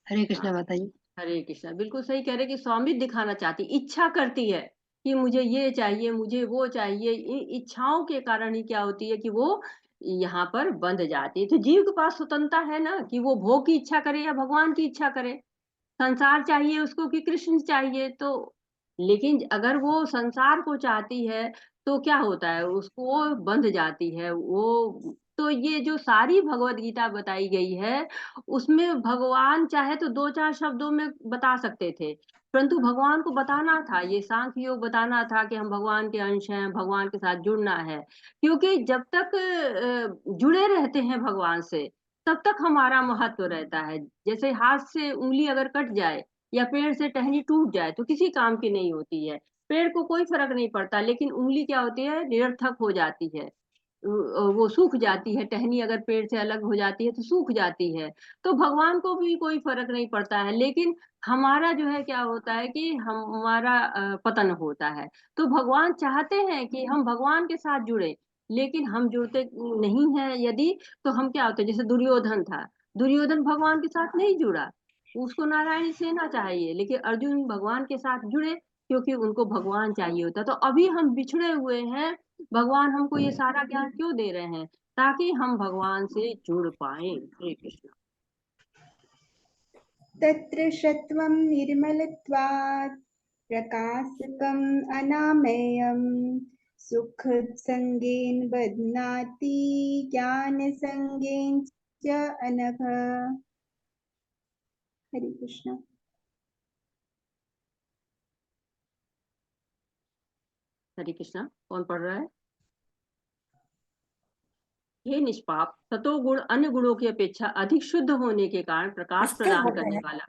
Speaker 11: हरे कृष्ण माता जी।
Speaker 1: हरे कृष्णा, बिल्कुल सही कह रहे कि स्वामित्व दिखाना चाहती, इच्छा करती है कि मुझे ये चाहिए, मुझे वो चाहिए। इच्छाओं के कारण ही क्या होती है कि वो यहाँ पर बंध जाती है। तो जीव के पास स्वतंत्रता है ना कि वो भोग की इच्छा करे या भगवान की इच्छा करे, संसार चाहिए उसको कि कृष्ण चाहिए। तो लेकिन अगर वो संसार को चाहती है तो क्या होता है, उसको वो बंध जाती है वो। तो ये जो सारी भगवत गीता बताई गई है उसमें भगवान चाहे तो 2-4 शब्दों में बता सकते थे, परंतु भगवान को बताना था, ये सांख्य योग बताना था कि हम भगवान के अंश हैं, भगवान के साथ जुड़ना है। क्योंकि जब तक जुड़े रहते हैं भगवान से तब तक हमारा महत्व रहता है। जैसे हाथ से उंगली अगर कट जाए या पेड़ से टहनी टूट जाए तो किसी काम की नहीं होती है, पेड़ को कोई फर्क नहीं पड़ता, लेकिन उंगली क्या होती है, निरर्थक हो जाती है, वो सूख जाती है। टहनी अगर पेड़ से अलग हो जाती है तो सूख जाती है। तो भगवान को भी कोई फर्क नहीं पड़ता है, लेकिन हमारा जो है क्या होता है कि हमारा पतन होता है। तो भगवान चाहते हैं कि हम भगवान के साथ जुड़े, लेकिन हम जुड़ते नहीं हैं यदि, तो हम क्या होते हैं, जैसे दुर्योधन था, दुर्योधन भगवान के साथ नहीं जुड़ा, उसको नारायण सेना चाहिए, लेकिन अर्जुन भगवान के साथ जुड़े क्योंकि उनको भगवान चाहिए होता। तो अभी हम बिछड़े हुए हैं, भगवान हमको ये सारा ज्ञान क्यों दे रहे हैं? ताकि हम भगवान से जुड़ पाए। हरे कृष्ण।
Speaker 4: तत्र सत्वं निर्मलत्वात् प्रकाशकम् अनामयम् सुखसंगेन बध्नाति ज्ञानसंगेन च अनघ। हरे कृष्ण।
Speaker 1: हरे कृष्णा, कौन पढ़ रहा है? हे निष्पाप, सतोगुण अन्य गुणों की अपेक्षा अधिक शुद्ध होने के कारण प्रकाश
Speaker 10: नमस्कार
Speaker 1: प्रदान
Speaker 10: बोल रहे
Speaker 1: करने
Speaker 10: हैं।
Speaker 1: वाला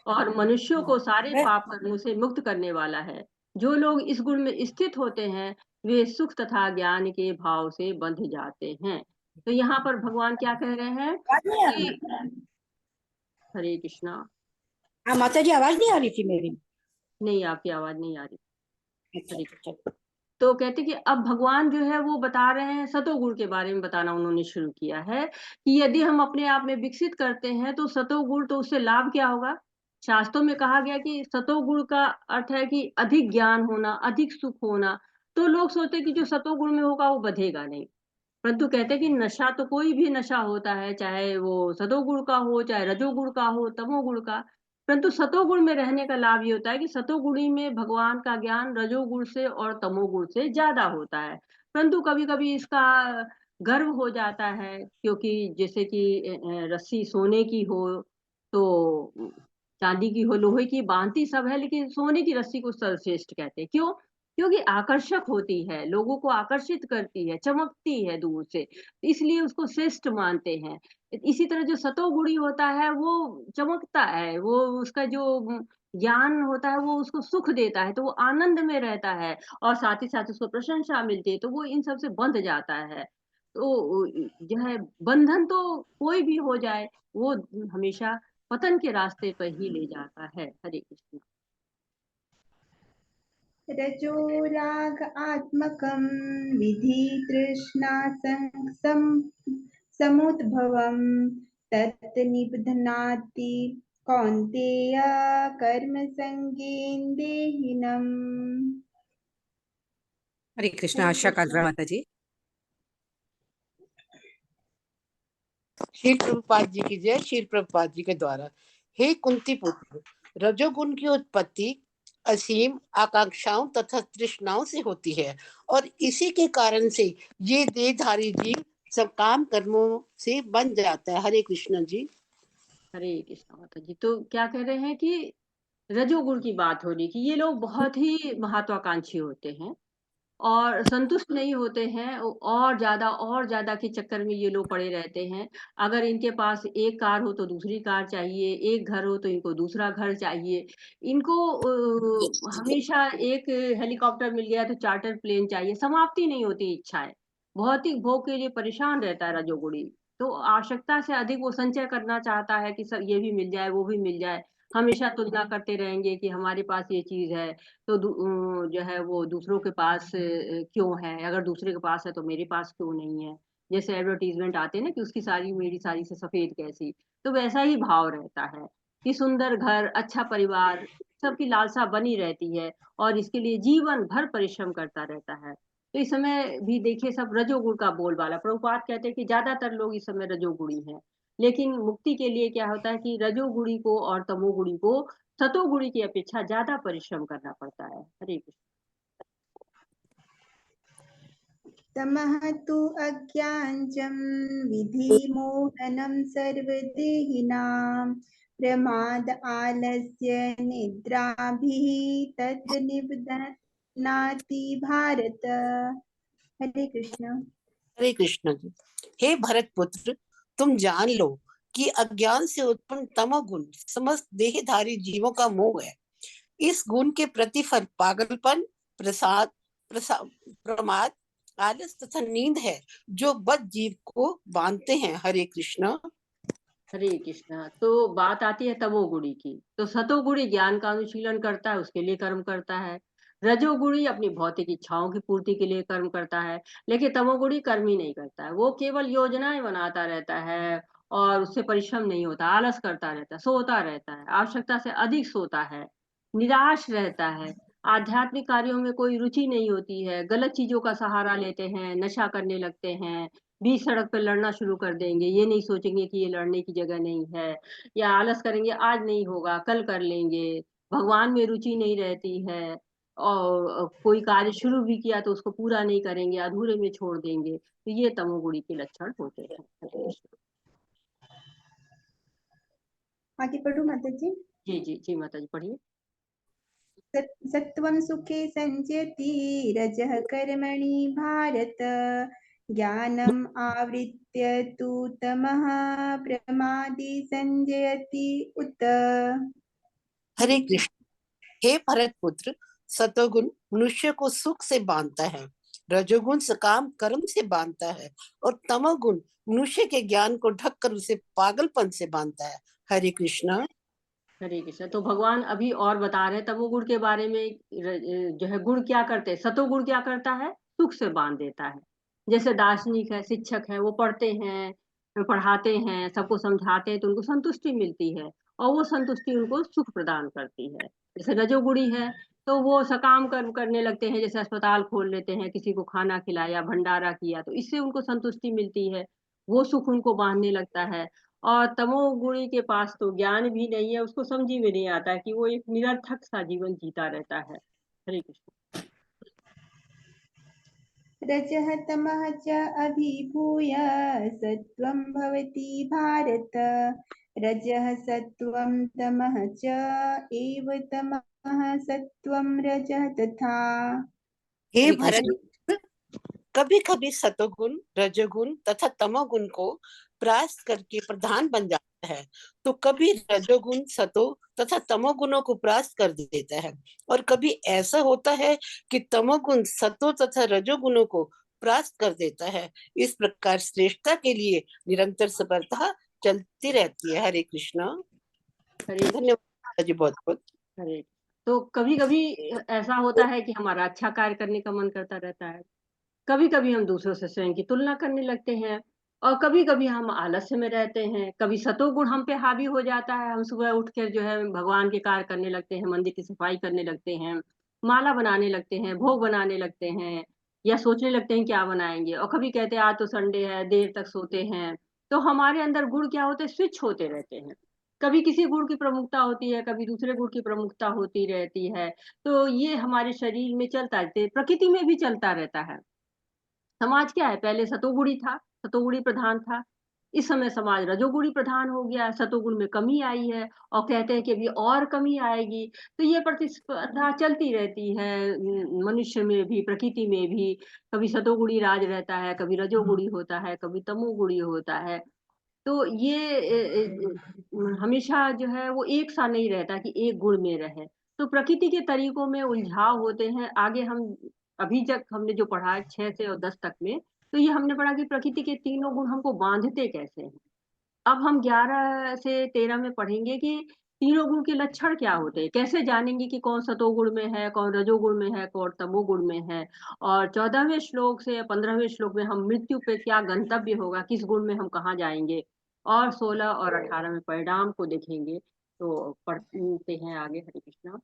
Speaker 1: और मनुष्यों को सारे
Speaker 10: मैं-
Speaker 1: पाप कर्मों से मुक्त करने वाला है। जो लोग इस गुण में स्थित होते हैं वे सुख तथा ज्ञान के भाव से बंध जाते हैं। तो यहाँ पर भगवान क्या कह रहे हैं
Speaker 10: आवाज नहीं आ रही?
Speaker 1: कि हरे कृष्णा,
Speaker 10: हाँ माता जी, आवाज नहीं आ रही थी मेरी।
Speaker 1: नहीं आपकी आवाज नहीं आ रही।
Speaker 10: अच्छा,
Speaker 1: हरे कृष्णा।
Speaker 10: चलो।
Speaker 1: तो कहते कि अब भगवान जो है वो बता रहे हैं, सतोगुण के बारे में बताना उन्होंने शुरू किया है कि यदि हम अपने आप में विकसित करते हैं तो सतोगुण, तो उससे लाभ क्या होगा? शास्त्रों में कहा गया कि सतोगुण का अर्थ है कि अधिक ज्ञान होना, अधिक सुख होना। तो लोग सोचते हैं कि जो सतोगुण में होगा वो बधेगा नहीं, परंतु कहते हैं कि नशा तो कोई भी नशा होता है, चाहे वो सतोगुण का हो, चाहे रजोगुण का हो, तमोगुण का। परंतु सतोगुण में रहने का लाभ ये होता है कि सतोगुणी में भगवान का ज्ञान रजोगुण से और तमोगुण से ज्यादा होता है। परंतु कभी कभी इसका गर्व हो जाता है, क्योंकि जैसे कि रस्सी सोने की हो तो चांदी की हो, लोहे की, बांधती सब है, लेकिन सोने की रस्सी को सर्वश्रेष्ठ कहते हैं। क्यों? क्योंकि आकर्षक होती है, लोगों को आकर्षित करती है, चमकती है दूर से, इसलिए उसको श्रेष्ठ मानते हैं। इसी तरह जो सतोगुणी होता है वो चमकता है, वो उसका जो ज्ञान होता है वो उसको सुख देता है, तो वो आनंद में रहता है और साथ ही साथ उसको प्रशंसा मिलती है, तो वो इन सब से बंध जाता है। तो जो है बंधन तो कोई भी हो जाए, वो हमेशा पतन के रास्ते पर ही ले जाता है। हरे कृष्ण।
Speaker 4: रजोराग आत्मकं विधि तृष्णा समुद्भवं तत् निबध्नाति कौन्तेय कर्म संगेन देहिनम्।
Speaker 3: हरे कृष्णा,
Speaker 4: हरे
Speaker 3: आशा
Speaker 4: कृष्ण।
Speaker 3: कालरा माता जी।
Speaker 12: श्री प्रभुपाद जी की जय। श्री प्रभुपाद जी के द्वारा, हे कुंती पुत्र, रजोगुण की उत्पत्ति असीम आकांक्षाओं तथा तृष्णाओं से होती है और इसी के कारण से ये देहधारी जीव सब काम कर्मों से बन जाता है। हरे कृष्ण जी।
Speaker 1: हरे कृष्ण माता जी। तो क्या कह रहे हैं कि रजोगुण की बात हो रही कि ये लोग बहुत ही महत्वाकांक्षी होते हैं और संतुष्ट नहीं होते हैं, और ज्यादा के चक्कर में ये लोग पड़े रहते हैं। अगर इनके पास एक कार हो तो दूसरी कार चाहिए, एक घर हो तो इनको दूसरा घर चाहिए, इनको हमेशा एक हेलीकॉप्टर मिल गया तो चार्टर प्लेन चाहिए, समाप्ति नहीं होती इच्छाएं। भौतिक भोग के लिए परेशान रहता है रजोगुणी। तो आवश्यकता से अधिक वो संचय करना चाहता है कि सब ये भी मिल जाए, वो भी मिल जाए। हमेशा तुलना करते रहेंगे कि हमारे पास ये चीज है तो जो है वो दूसरों के पास क्यों है, अगर दूसरे के पास है तो मेरे पास क्यों नहीं है। जैसे एडवर्टीजमेंट आते हैं ना कि उसकी साड़ी मेरी साड़ी से सफेद कैसी, तो वैसा ही भाव रहता है कि सुंदर घर, अच्छा परिवार, सबकी लालसा बनी रहती है और इसके लिए जीवन भर परिश्रम करता रहता है। तो इस समय भी देखिए सब रजोगुण का बोलबाला। प्रभुपाद कहते हैं कि ज्यादातर लोग इस समय रजोगुणी हैं, लेकिन मुक्ति के लिए क्या होता है कि रजोगुणी को और तमोगुणी को सतोगुणी की अपेक्षा ज्यादा परिश्रम करना पड़ता है। हरे कृष्ण।
Speaker 4: तमः तु अज्ञानजं विधिमोहनं सर्वदेहिनां प्रमाद आलस्य निद्राभिः तत् निबध्नाति भारत। हरे कृष्ण।
Speaker 12: हरे कृष्ण जी। हे भरत पुत्र, तुम जान लो कि अज्ञान से उत्पन्न तमोगुण समस्त देहधारी जीवों का मोह है। इस गुण के प्रतिफल पागलपन, प्रमाद, आलस तथा नींद है जो बद्ध जीव को बांधते हैं। हरे कृष्ण।
Speaker 1: हरे कृष्णा। तो बात आती है तमोगुणी की। तो सतोगुणी ज्ञान का अनुशीलन करता है, उसके लिए कर्म करता है। रजोगुणी अपनी भौतिक इच्छाओं की पूर्ति के लिए कर्म करता है, लेकिन तमोगुणी कर्म ही नहीं करता है, वो केवल योजनाएं बनाता रहता है और उससे परिश्रम नहीं होता, आलस करता रहता है, सोता रहता है, आवश्यकता से अधिक सोता है, निराश रहता है, आध्यात्मिक कार्यों में कोई रुचि नहीं होती है, गलत चीजों का सहारा लेते हैं, नशा करने लगते हैं, बीच सड़क पे लड़ना शुरू कर देंगे, ये नहीं सोचेंगे कि ये लड़ने की जगह नहीं है, या आलस करेंगे, आज नहीं होगा कल कर लेंगे, भगवान में रुचि नहीं रहती है, और कोई कार्य शुरू भी किया तो उसको पूरा नहीं करेंगे, अधूरे में छोड़ देंगे। तो ये तमोगुणी के लक्षण होते हैं। हरे कृष्ण।
Speaker 4: आगे पढ़ो माता जी।
Speaker 1: जी जी जी माता जी, पढ़िए।
Speaker 4: सत्वं सुखे संजयति रजः कर्मणि भारत ज्ञानम् आवृत्य तु तमः प्रमादे संजयति उत।
Speaker 12: हरे कृष्ण। हे भरत पुत्र, सतोगुण मनुष्य को सुख से बांधता है, रजोगुण सकाम कर्म से बांधता है और तमोगुण मनुष्य के ज्ञान को ढककर उसे पागलपन से बांधता है। हरे कृष्णा।
Speaker 1: हरे कृष्ण। तो भगवान अभी और बता रहे हैं तमोगुण के बारे में। जो है गुण क्या करते हैं, सतोगुण क्या करता है, सुख से बांध देता है। जैसे दार्शनिक है, शिक्षक है, वो पढ़ते हैं, पढ़ाते हैं, सबको समझाते हैं तो उनको संतुष्टि मिलती है और वो संतुष्टि उनको सुख प्रदान करती है। जैसे रजोगुणी है तो वो सकाम कर्म करने लगते हैं, जैसे अस्पताल खोल लेते हैं, किसी को खाना खिलाया, भंडारा किया, तो इससे उनको संतुष्टि मिलती है, वो सुख उनको बांधने लगता है। और तमोगुणी के पास तो ज्ञान भी नहीं है, उसको समझ में नहीं आता कि वो एक निरर्थक सा जीवन जीता रहता है। हरे कृष्ण।
Speaker 4: रजः तमः च अभिभूय सत्वं भवति भारत रजः सत्वं तमः च एव तमः सत्वं रजः तथा।
Speaker 12: हे भरत, कभी कभी सतोगुण रजोगुण तथा तमोगुण को परास्त करके प्रधान बन जाता है, तो कभी रजोगुण सतो तथा तमोगुणों को परास्त कर देता है, और कभी ऐसा होता है कि तमोगुण सतो तथा रजोगुणों को परास्त कर देता है। इस प्रकार श्रेष्ठता के लिए निरंतर सफलता चलती रहती है। हरे कृष्णा। धन्यवाद जी, बहुत बहुत।
Speaker 1: हरे। तो कभी कभी ऐसा होता है कि हमारा अच्छा कार्य करने का मन करता रहता है, कभी कभी हम दूसरों से स्वयं की तुलना करने लगते हैं, और कभी कभी हम आलस्य में रहते हैं, कभी सतोगुण हम पे हावी हो जाता है, हम सुबह उठकर जो है भगवान के कार्य करने लगते हैं, मंदिर की सफाई करने लगते हैं, माला बनाने लगते हैं, भोग बनाने लगते हैं, या सोचने लगते हैं क्या बनाएंगे, और कभी कहते हैं आज तो संडे है, देर तक सोते हैं। तो हमारे अंदर गुण क्या होते हैं, स्विच होते रहते हैं, कभी किसी गुण की प्रमुखता होती है, कभी दूसरे गुण की प्रमुखता होती रहती है। तो ये हमारे शरीर में चलता रहता है, प्रकृति में भी चलता रहता है। समाज क्या है, पहले सतोगुणी था, सतोगुणी प्रधान था, इस समय समाज रजोगुणी प्रधान हो गया है, सतोगुण में कमी आई है, और कहते हैं कि अभी और कमी आएगी। तो ये प्रतिस्पर्धा चलती रहती है मनुष्य में भी, प्रकृति में भी। कभी सतोगुणी राज रहता है, कभी रजोगुणी होता है, कभी तमोगुणी होता है। तो ये हमेशा जो है वो एक सा नहीं रहता कि एक गुण में रहे। तो प्रकृति के तरीकों में उलझाव होते हैं। आगे हम अभी तक हमने जो पढ़ा है 6 से और 10 तक में, तो ये हमने पढ़ा कि प्रकृति के तीनों गुण हमको बांधते कैसे हैं। अब हम 11 से 13 में पढ़ेंगे कि तीनों गुण के लक्षण क्या होते हैं, कैसे जानेंगे कि कौन सतोगुण में है, कौन रजोगुण में है, कौन तमोगुण में है। और 14वें श्लोक से 15वें श्लोक में हम मृत्यु पे क्या गंतव्य होगा, किस गुण में हम कहाँ जाएंगे, और 16 और 18 में परिणाम को देखेंगे। तो पढ़ते हैं आगे। हरे कृष्णा।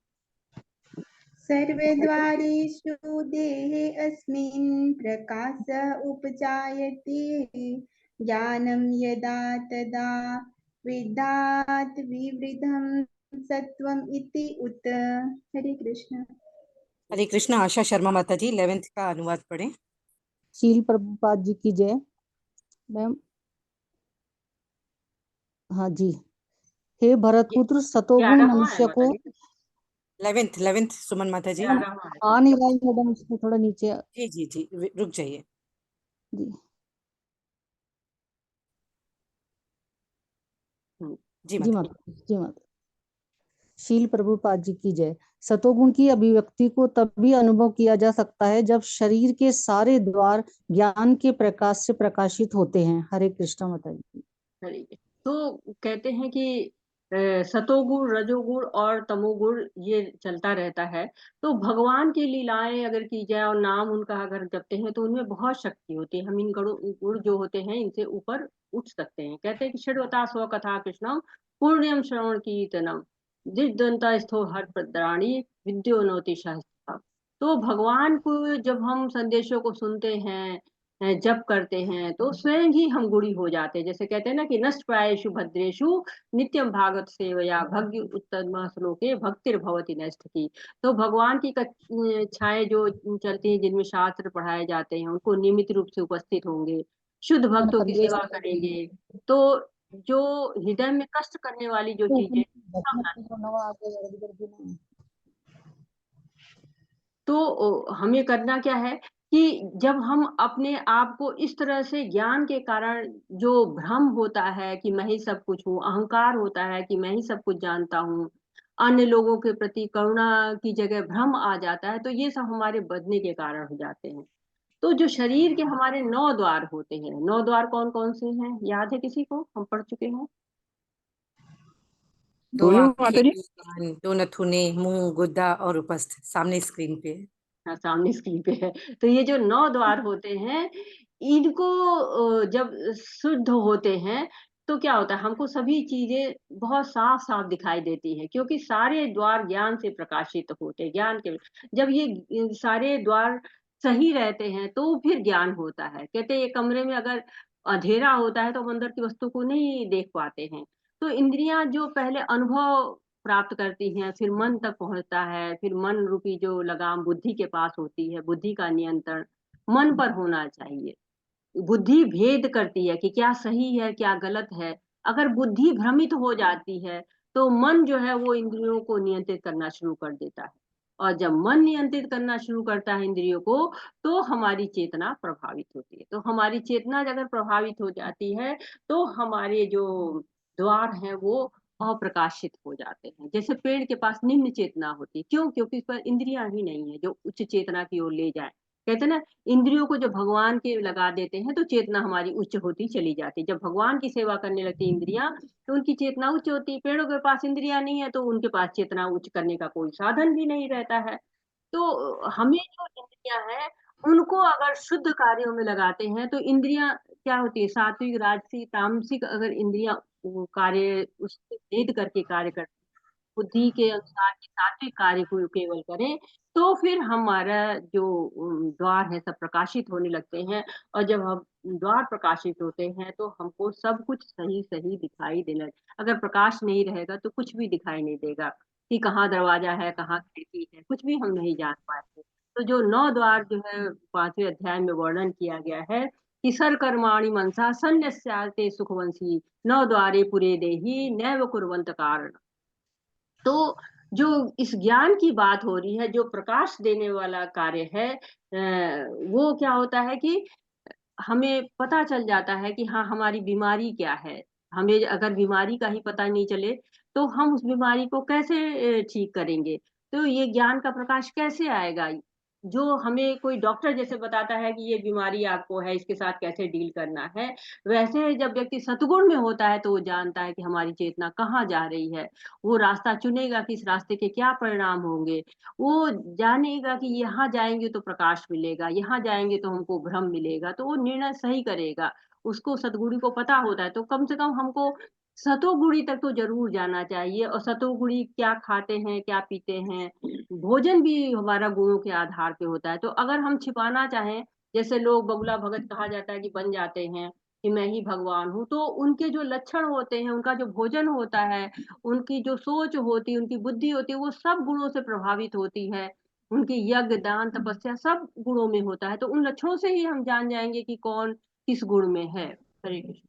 Speaker 4: सर्वद्वारेषु देहे अस्मिन् प्रकाश उपजायते ज्ञानं यदा तदा विद्यात् विवृद्धं सत्वम् इति उत। हरे कृष्ण।
Speaker 3: हरे कृष्ण। आशा शर्मा माता जी 11th का अनुवाद पढ़ें।
Speaker 13: शील प्रभुपाद जी की जय। मैम हाँ जी। हे भरत पुत्र, सतोगुण मनुष्य को
Speaker 3: 11th सुमन माता जी।
Speaker 13: आ नहीं रहा है मैडम, उसमें थोड़ा नीचे।
Speaker 3: जी जी जी, रुक जाइए
Speaker 13: जी
Speaker 3: जी
Speaker 13: माता। शील प्रभुपाद जी की जय। सतोगुण की अभिव्यक्ति को तभी अनुभव किया जा सकता है जब शरीर के सारे द्वार ज्ञान के प्रकाश से प्रकाशित होते हैं। हरे कृष्ण माता जी।
Speaker 1: हरे। तो कहते हैं कि सतोगुण रजोगुण और तमोगुण ये चलता रहता है। तो भगवान की लीलाएं अगर की जाए और नाम उनका अगर जपते हैं तो उनमें बहुत शक्ति होती है, हम इन गुण जो होते हैं इनसे ऊपर उठ सकते हैं। कहते हैं कि षड्वता स्व कथा कृष्णम पुण्यम श्रवण कीर्तनम दिग्दंता स्थो हर प्रद्राणी विद्योनोति सहस्त्रम। तो भगवान को जब हम संदेशों को सुनते हैं, जप करते हैं, तो स्वयं ही हम गुणी हो जाते हैं। जैसे कहते हैं ना कि नष्ट प्रायेषु भद्रेषु नित्यम भागवत सेवया भग्य उत्तम श्लोके भक्तिर भवति नष्ट की। तो भगवान की छाएं जो चलती हैं, जिनमें शास्त्र पढ़ाए जाते हैं, उनको नियमित रूप से उपस्थित होंगे, शुद्ध भक्तों की सेवा करेंगे, तो जो हृदय में कष्ट करने वाली जो चीजें तो हमें करना क्या है कि जब हम अपने आप को इस तरह से ज्ञान के कारण जो भ्रम होता है कि मैं ही सब कुछ हूँ, अहंकार होता है कि मैं ही सब कुछ जानता हूँ, अन्य लोगों के प्रति करुणा की जगह भ्रम आ जाता है, तो ये सब हमारे बदने के कारण हो जाते हैं। तो जो शरीर के हमारे 9 द्वार होते हैं, 9 द्वार कौन कौन से हैं, याद है किसी को? हम पढ़ चुके हैं।
Speaker 3: दो
Speaker 2: बोलूं
Speaker 3: आंखें,
Speaker 2: माताजी?
Speaker 3: दो कान, दो नथुने, मुंह, गुद्दा और उपस्थ सामने स्क्रीन पे।
Speaker 1: हाँ, सामने स्क्रीन पे है। तो ये जो 9 द्वार होते हैं, इनको जब शुद्ध होते हैं तो क्या होता है, हमको सभी चीजें बहुत साफ साफ दिखाई देती हैं, क्योंकि सारे द्वार ज्ञान से प्रकाशित होते हैं। ज्ञान के जब ये सारे द्वार सही रहते हैं तो फिर ज्ञान होता है। कहते हैं ये कमरे में अगर अंधेरा होता है तो हम अंदर की वस्तु को नहीं देख पाते हैं। तो इंद्रियां जो पहले अनुभव प्राप्त करती हैं, फिर मन तक पहुंचता है, फिर मन रूपी जो लगाम बुद्धि के पास होती है, बुद्धि का नियंत्रण मन पर होना चाहिए। बुद्धि भेद करती है कि क्या सही है क्या गलत है। अगर बुद्धि भ्रमित हो जाती है तो मन जो है वो इंद्रियों को नियंत्रित करना शुरू कर देता है, और जब मन नियंत्रित करना शुरू करता है इंद्रियों को, तो हमारी चेतना प्रभावित होती है। तो हमारी चेतना अगर प्रभावित हो जाती है तो हमारे जो द्वार हैं वो अप्रकाशित हो जाते हैं। जैसे पेड़ के पास निम्न चेतना होती है, क्यों? क्योंकि इस पर इंद्रियां ही नहीं है जो उच्च चेतना की ओर ले जाए। कहते हैं ना, इंद्रियों को जब भगवान के लगा देते हैं तो चेतना हमारी उच्च होती चली जाती है। जब भगवान की सेवा करने लगती इंद्रियां तो उनकी चेतना उच्च होती है। पेड़ों के पास इंद्रियां नहीं है तो उनके पास चेतना उच्च करने का कोई साधन भी नहीं रहता है। तो हमें जो इंद्रियां हैं उनको अगर शुद्ध कार्यों में लगाते हैं तो इंद्रियां क्या होती है, सात्विक राजसिक तामसिक अगर इंद्रियां वो कार्य उससे भेद करके कार्य करती बुद्धि के अनुसार के सात्विक कार्य को केवल करें, तो फिर हमारा जो द्वार है सब प्रकाशित होने लगते हैं। और जब हम द्वार प्रकाशित होते हैं तो हमको सब कुछ सही सही दिखाई देने लगता। अगर प्रकाश नहीं रहेगा तो कुछ भी दिखाई नहीं देगा कि कहाँ दरवाजा है कहाँ खिड़की है, कुछ भी हम नहीं जान पाएंगे। तो जो 9 द्वार जो है 5वें अध्याय में वर्णन किया गया है कि सर्वकर्माणि मनसा संन्यस्याते सुखवंशी 9 द्वारे पुरे देहि नैव कुर्वन्त कारण। तो जो इस ज्ञान की बात हो रही है, जो प्रकाश देने वाला कार्य है, वो क्या होता है कि हमें पता चल जाता है कि हाँ हमारी बीमारी क्या है। हमें अगर बीमारी का ही पता नहीं चले तो हम उस बीमारी को कैसे ठीक करेंगे। तो ये ज्ञान का प्रकाश कैसे आएगा? जो हमें कोई डॉक्टर जैसे बताता है कि ये बीमारी आपको है, इसके साथ कैसे डील करना है, वैसे जब व्यक्ति सतगुण में होता है तो वो जानता है कि हमारी चेतना कहाँ जा रही है। वो रास्ता चुनेगा कि इस रास्ते के क्या परिणाम होंगे। वो जानेगा कि यहाँ जाएंगे तो प्रकाश मिलेगा, यहाँ जाएंगे तो हमको भ्रम मिलेगा, तो वो निर्णय सही करेगा। उसको सतगुणी को पता होता है। तो कम से कम हमको सतोगुणी तक तो जरूर जाना चाहिए। और सतोगुणी क्या खाते हैं क्या पीते हैं, भोजन भी हमारा गुणों के आधार पे होता है। तो अगर हम छिपाना चाहें, जैसे लोग बगुला भगत कहा जाता है कि बन जाते हैं कि मैं ही भगवान हूँ, तो उनके जो लक्षण होते हैं, उनका जो भोजन होता है, उनकी जो सोच होती है, उनकी बुद्धि होती है, वो सब गुणों से प्रभावित होती है। उनकी यज्ञ दान तपस्या सब गुणों में होता है। तो उन लक्षणों से ही हम जान जाएंगे कि कौन किस गुण में है। हरे कृष्ण।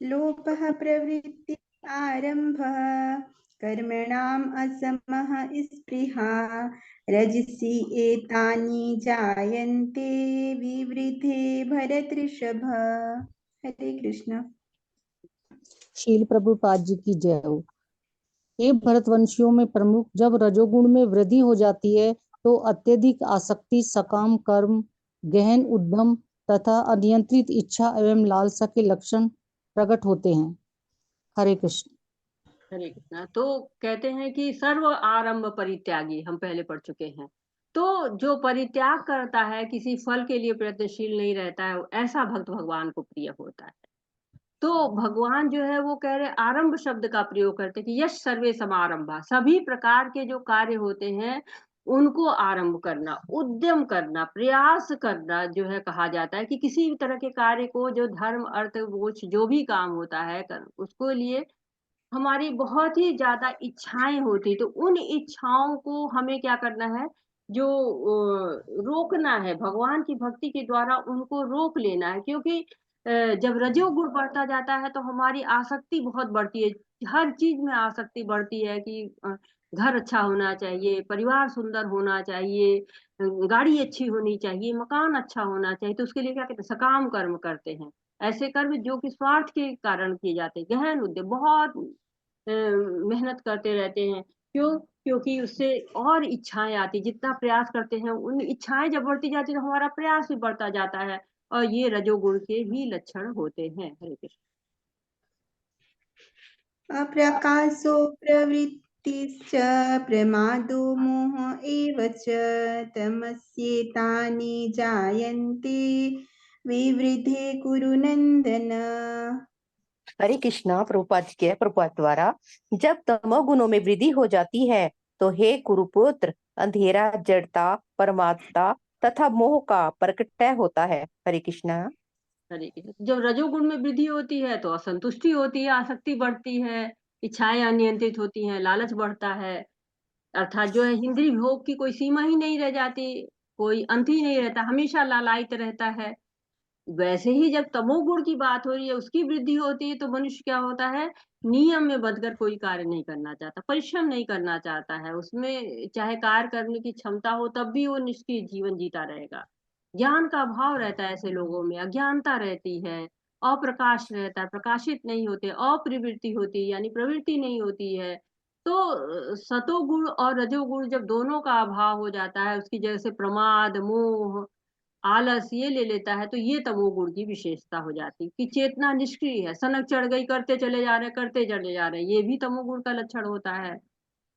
Speaker 4: लोभः प्रवृत्ति आरम्भः कर्मणाम् असमः स्पृहा रजसि एतानि जायन्ते विवृद्धे भरतऋषभ। हरे कृष्ण।
Speaker 13: शील प्रभुपाद जी की जय हो। ये भरतवंशियों में प्रमुख जब रजोगुण में वृद्धि हो जाती है तो अत्यधिक आसक्ति, सकाम कर्म, गहन उद्यम तथा अनियंत्रित इच्छा एवं लालसा के लक्षण प्रकट होते हैं। हरे कृष्ण।
Speaker 1: हरे कृष्णा। तो कहते हैं कि सर्व आरंभ परित्यागी, हम पहले पढ़ चुके हैं। तो जो परित्याग करता है, किसी फल के लिए प्रयत्नशील नहीं रहता है, ऐसा भक्त भगवान को प्रिय होता है। तो भगवान जो है वो कह रहे आरंभ शब्द का प्रयोग करते हैं कि यश सर्वे समारंभा, सभी प्रकार के जो कार्य होते हैं उनको आरंभ करना, उद्यम करना, प्रयास करना जो है कहा जाता है कि किसी भी तरह के कार्य को, जो धर्म अर्थ मोक्ष जो भी काम होता है उसको लिए हमारी बहुत ही ज्यादा इच्छाएं होती, तो उन इच्छाओं को हमें क्या करना है, जो रोकना है, भगवान की भक्ति के द्वारा उनको रोक लेना है। क्योंकि जब रजोगुण बढ़ता जाता है तो हमारी आसक्ति बहुत बढ़ती है, हर चीज में आसक्ति बढ़ती है कि घर अच्छा होना चाहिए, परिवार सुंदर होना चाहिए, गाड़ी अच्छी होनी चाहिए, मकान अच्छा होना चाहिए। तो उसके लिए क्या कहते हैं, सकाम कर्म करते हैं। ऐसे कर्म जो कि स्वार्थ के कारण किए जाते हैं, गहन उद्देश्य, बहुत मेहनत करते रहते हैं। क्यों? क्योंकि उससे और इच्छाएं आती, जितना प्रयास करते हैं उन इच्छाएं जब बढ़ती जाती है तो हमारा प्रयास भी बढ़ता जाता है, और ये रजोगुण के ही लक्षण होते हैं। हरे कृष्ण।
Speaker 4: अप्रकाशो प्रवृत्तिश्च प्रमादो मोह एव च तमस्येतानि जायन्ते विवृद्धे कुरु नन्दन।
Speaker 14: हरे कृष्णा। प्रभुपाद जी के प्रभुपाद द्वारा जब तमोगुणों में वृद्धि हो जाती है तो हे कुरुपुत्र, अंधेरा, जड़ता, परमात्मा तथा मोह का प्रकटय होता है। हरे कृष्णा।
Speaker 1: हरे कृष्ण। जब रजोगुण में वृद्धि होती है तो असंतुष्टि होती है, आसक्ति बढ़ती है, इच्छाएं अनियंत्रित होती हैं, लालच बढ़ता है। अर्थात जो है इंद्रिय भोग की कोई सीमा ही नहीं रह जाती, कोई अंत ही नहीं रहता, हमेशा लालायित रहता है। वैसे ही जब तमोगुण की बात हो रही है, उसकी वृद्धि होती है, तो मनुष्य क्या होता है, नियम में बंधकर कोई कार्य नहीं करना चाहता, परिश्रम नहीं करना चाहता है। उसमें चाहे कार्य करने की क्षमता हो तब भी वो निष्क्रिय जीवन जीता रहेगा। ज्ञान का अभाव रहता है ऐसे लोगों में, अज्ञानता रहती है, अप्रकाश रहता है, प्रकाशित नहीं होते, अप्रवृत्ति होती है यानी प्रवृत्ति नहीं होती है। तो सतोगुण और रजोगुण जब दोनों का अभाव हो जाता है, उसकी जगह से प्रमाद, मोह, आलस ये ले लेता है, तो ये तमोगुण की विशेषता हो जाती है कि चेतना निष्क्रिय है, सनक चढ़ गई, करते चले जा रहे, करते चले जा रहे, ये भी तमोगुण का लक्षण होता है।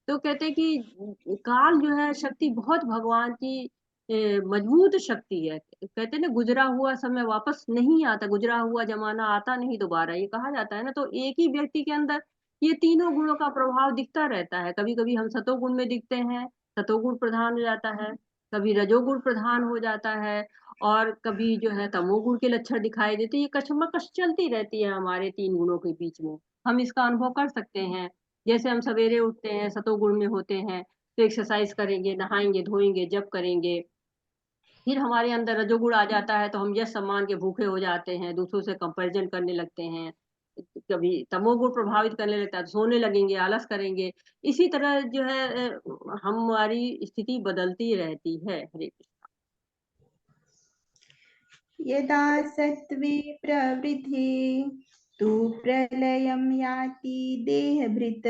Speaker 1: तो कहते हैं कि काल जो है शक्ति बहुत भगवान की मजबूत शक्ति है। कहते हैं ना, गुजरा हुआ समय वापस नहीं आता, गुजरा हुआ जमाना आता नहीं दोबारा, ये कहा जाता है ना। तो एक ही व्यक्ति के अंदर ये तीनों गुणों का प्रभाव दिखता रहता है। कभी कभी हम सतोगुण में दिखते हैं, सतोगुण प्रधान हो जाता है, कभी रजोगुण प्रधान हो जाता है, और कभी जो है तमोगुण के लक्षण दिखाई देते हैं। ये कशमकश चलती रहती है हमारे तीन गुणों के बीच में। हम इसका अनुभव कर सकते हैं। जैसे हम सवेरे उठते हैं, सतोगुण में होते हैं, तो एक्सरसाइज करेंगे, नहाएंगे, धोएंगे, जप करेंगे। फिर हमारे अंदर रजोगुण आ जाता है तो हम यश सम्मान के भूखे हो जाते हैं, दूसरों से कंपैरिजन करने लगते हैं। कभी तमोगुण प्रभावित करने लगता है तो सोने लगेंगे, आलस करेंगे। इसी तरह जो है हमारी स्थिति बदलती रहती है। हरे कृष्ण।
Speaker 4: यदा सत्त्वे प्रवृद्धि तु प्रलयं याति देहभृत्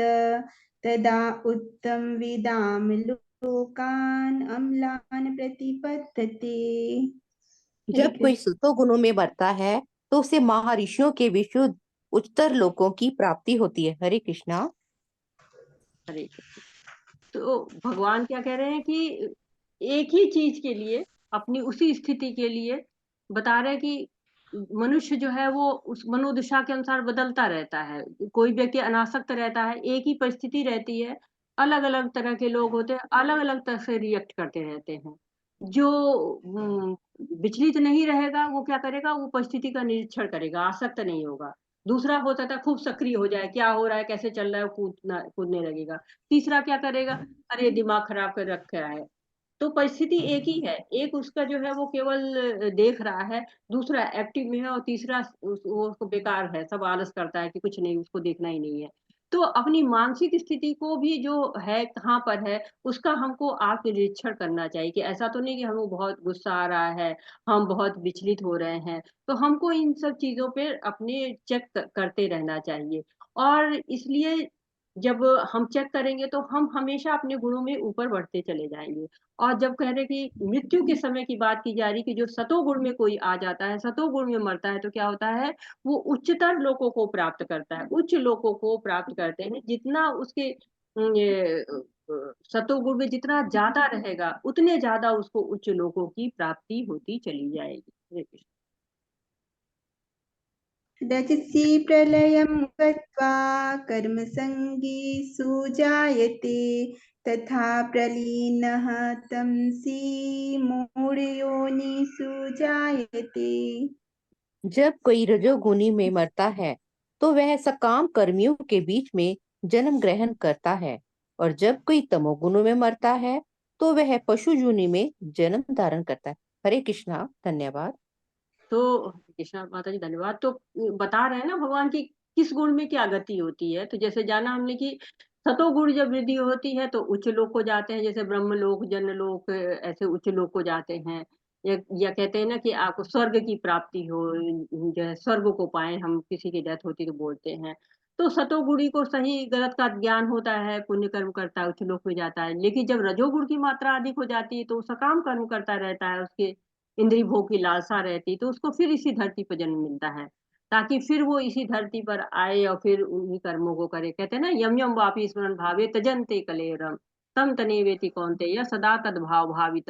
Speaker 4: तदा उत्तम विदाम लोकान अम्लान प्रतिपद्यते।
Speaker 14: जब कोई सतो गुणों में बढ़ता है तो उसे महर्षियों के विशुद्ध उच्चतर लोकों की प्राप्ति होती है। हरे कृष्णा।
Speaker 1: हरे कृष्ण। तो भगवान क्या कह रहे हैं कि एक ही चीज के लिए, अपनी उसी स्थिति के लिए बता रहे हैं कि मनुष्य जो है वो उस मनोदशा के अनुसार बदलता रहता है। कोई व्यक्ति अनासक्त रहता है, एक ही परिस्थिति रहती है, अलग अलग तरह के लोग होते हैं, अलग अलग तरह से रिएक्ट करते रहते हैं। जो विचलित नहीं रहेगा वो क्या करेगा, वो परिस्थिति का निरीक्षण करेगा, आसक्त नहीं होगा। दूसरा होता था खूब सक्रिय हो जाए, क्या हो रहा है, कैसे चल रहा है, कूदने लगेगा। तीसरा क्या करेगा, अरे दिमाग खराब कर रखा है। तो परिस्थिति एक ही है, एक उसका जो है वो केवल देख रहा है, दूसरा एक्टिव में है, और तीसरा वो उसको बेकार है, सब आलस करता है कि कुछ नहीं, उसको देखना ही नहीं है। तो अपनी मानसिक स्थिति को भी जो है कहाँ पर है, उसका हमको आत्मनिरीक्षण करना चाहिए कि ऐसा तो नहीं कि हमें बहुत गुस्सा आ रहा है, हम बहुत विचलित हो रहे हैं। तो हमको इन सब चीजों पे अपने चेक करते रहना चाहिए। और इसलिए जब हम चेक करेंगे तो हम हमेशा अपने गुणों में ऊपर बढ़ते चले जाएंगे। और जब कह रहे कि मृत्यु के समय की बात की जा रही कि जो सतोगुण में कोई आ जाता है, सतोगुण में मरता है, तो क्या होता है, वो उच्चतर लोकों को प्राप्त करता है, उच्च लोकों को प्राप्त करते हैं। जितना उसके सतोगुण में जितना ज्यादा रहेगा, उतने ज्यादा उसको उच्च लोकों की प्राप्ति होती चली जाएगी। हरे कृष्ण।
Speaker 4: रजसि प्रलयं गत्वा कर्मसङ्गीषु जायते तथा प्रलीनः तमसि मूढयोनिषु जायते।
Speaker 14: जब कोई रजोगुनी में मरता है तो वह सकाम कर्मियों के बीच में जन्म ग्रहण करता है, और जब कोई तमोगुणों में मरता है तो वह पशु योनि में जन्म धारण करता है। हरे कृष्णा। धन्यवाद।
Speaker 1: तो कृष्णा माता जी धन्यवाद। तो बता रहे हैं ना भगवान की किस गुण में क्या गति होती है। तो जैसे जाना हमने कि सतोगुण जब वृद्धि होती है तो उच्च लोक को जाते हैं, जैसे ब्रह्मलोक, जनलोक, ऐसे उच्च लोक को जाते हैं। या कहते हैं ना कि आपको स्वर्ग की प्राप्ति हो, जो है स्वर्ग को पाए हम, किसी की डेथ होती तो बोलते हैं। तो सतोगुणी को सही गलत का ज्ञान होता है, पुण्य कर्म करता है, उच्च लोक में जाता है। लेकिन जब रजोगुण की मात्रा अधिक हो जाती है तो सकाम कर्म करता रहता है, उसके इंद्रिय भोग की लालसा रहती, तो उसको फिर इसी धरती पर जन्म मिलता है, ताकि फिर वो इसी धरती पर आए और फिर उन्हीं कर्मों को करे। कहते हैं ना, यम यम वापी स्मरण भावे तजन्ते कलेरम तम तने वेति कौनते या सदा तद भाव भावित।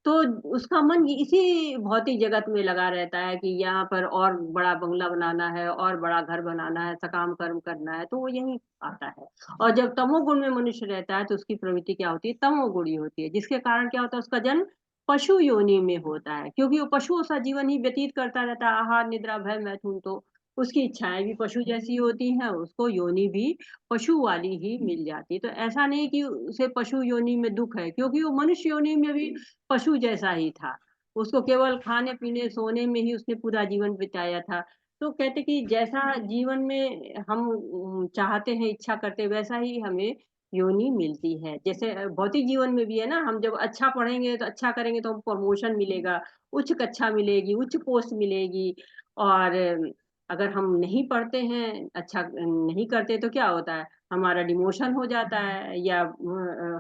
Speaker 1: तो उसका मन इसी भौतिक जगत में लगा रहता है कि यहाँ पर और बड़ा बंगला बनाना है, और बड़ा घर बनाना है, सकाम कर्म करना है, तो वो यही आता है। और जब तमोगुण में मनुष्य रहता है तो उसकी प्रवृत्ति क्या होती है, तमोगुणी होती है, जिसके कारण क्या होता है, उसका जन्म पशु योनि में होता है, क्योंकि वो पशुओं सा जीवन ही व्यतीत करता रहता है, आहार निद्रा भय मैथुन, तो उसकी इच्छाएं भी पशु जैसी होती हैं, उसको योनि भी पशु वाली ही मिल जाती। तो ऐसा नहीं कि उसे पशु योनि में दुख है, क्योंकि वो मनुष्य योनि में भी पशु जैसा ही था, उसको केवल खाने पीने सोने में ही उसने पूरा जीवन बिताया था। तो कहते कि जैसा जीवन में हम चाहते हैं, इच्छा करते, वैसा ही हमें योनि मिलती है। जैसे भौतिक जीवन में भी है ना, हम जब अच्छा पढ़ेंगे तो अच्छा करेंगे तो हम प्रमोशन मिलेगा, उच्च कक्षा मिलेगी, उच्च पोस्ट मिलेगी। और अगर हम नहीं पढ़ते हैं, अच्छा नहीं करते, तो क्या होता है, हमारा डिमोशन हो जाता है, या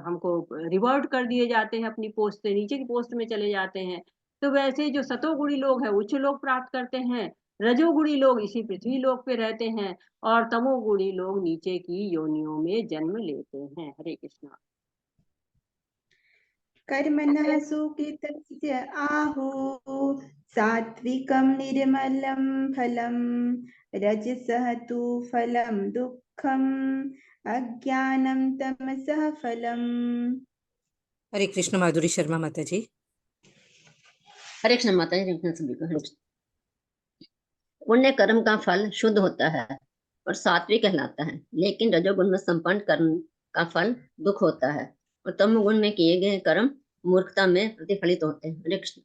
Speaker 1: हमको रिवर्ट कर दिए जाते हैं, अपनी पोस्ट से नीचे की पोस्ट में चले जाते हैं। तो वैसे जो सतोगुणी लोग हैं उच्च लोक प्राप्त करते हैं, रजोगुणी लोग इसी पृथ्वी लोक पे रहते हैं, और तमोगुणी लोग नीचे की योनियों में जन्म लेते हैं। हरे कृष्णा।
Speaker 4: कर्मणः सुकृतस्य आहुः सात्विकं निर्मलं फलं रजसः तु फलं दुःखम् अज्ञानं तमसः फलम्।
Speaker 3: हरे कृष्ण माधुरी शर्मा माता जी।
Speaker 5: हरे कृष्ण माता जी, सभी को हरे कृष्ण। पुण्य कर्म का फल शुद्ध होता है और सात्विक कहलाता है, लेकिन रजोगुण में संपन्न कर्म का फल दुख होता है, और तमोगुण में किए गए कर्म मूर्खता में प्रतिफलित होते हैं। हरे कृष्ण।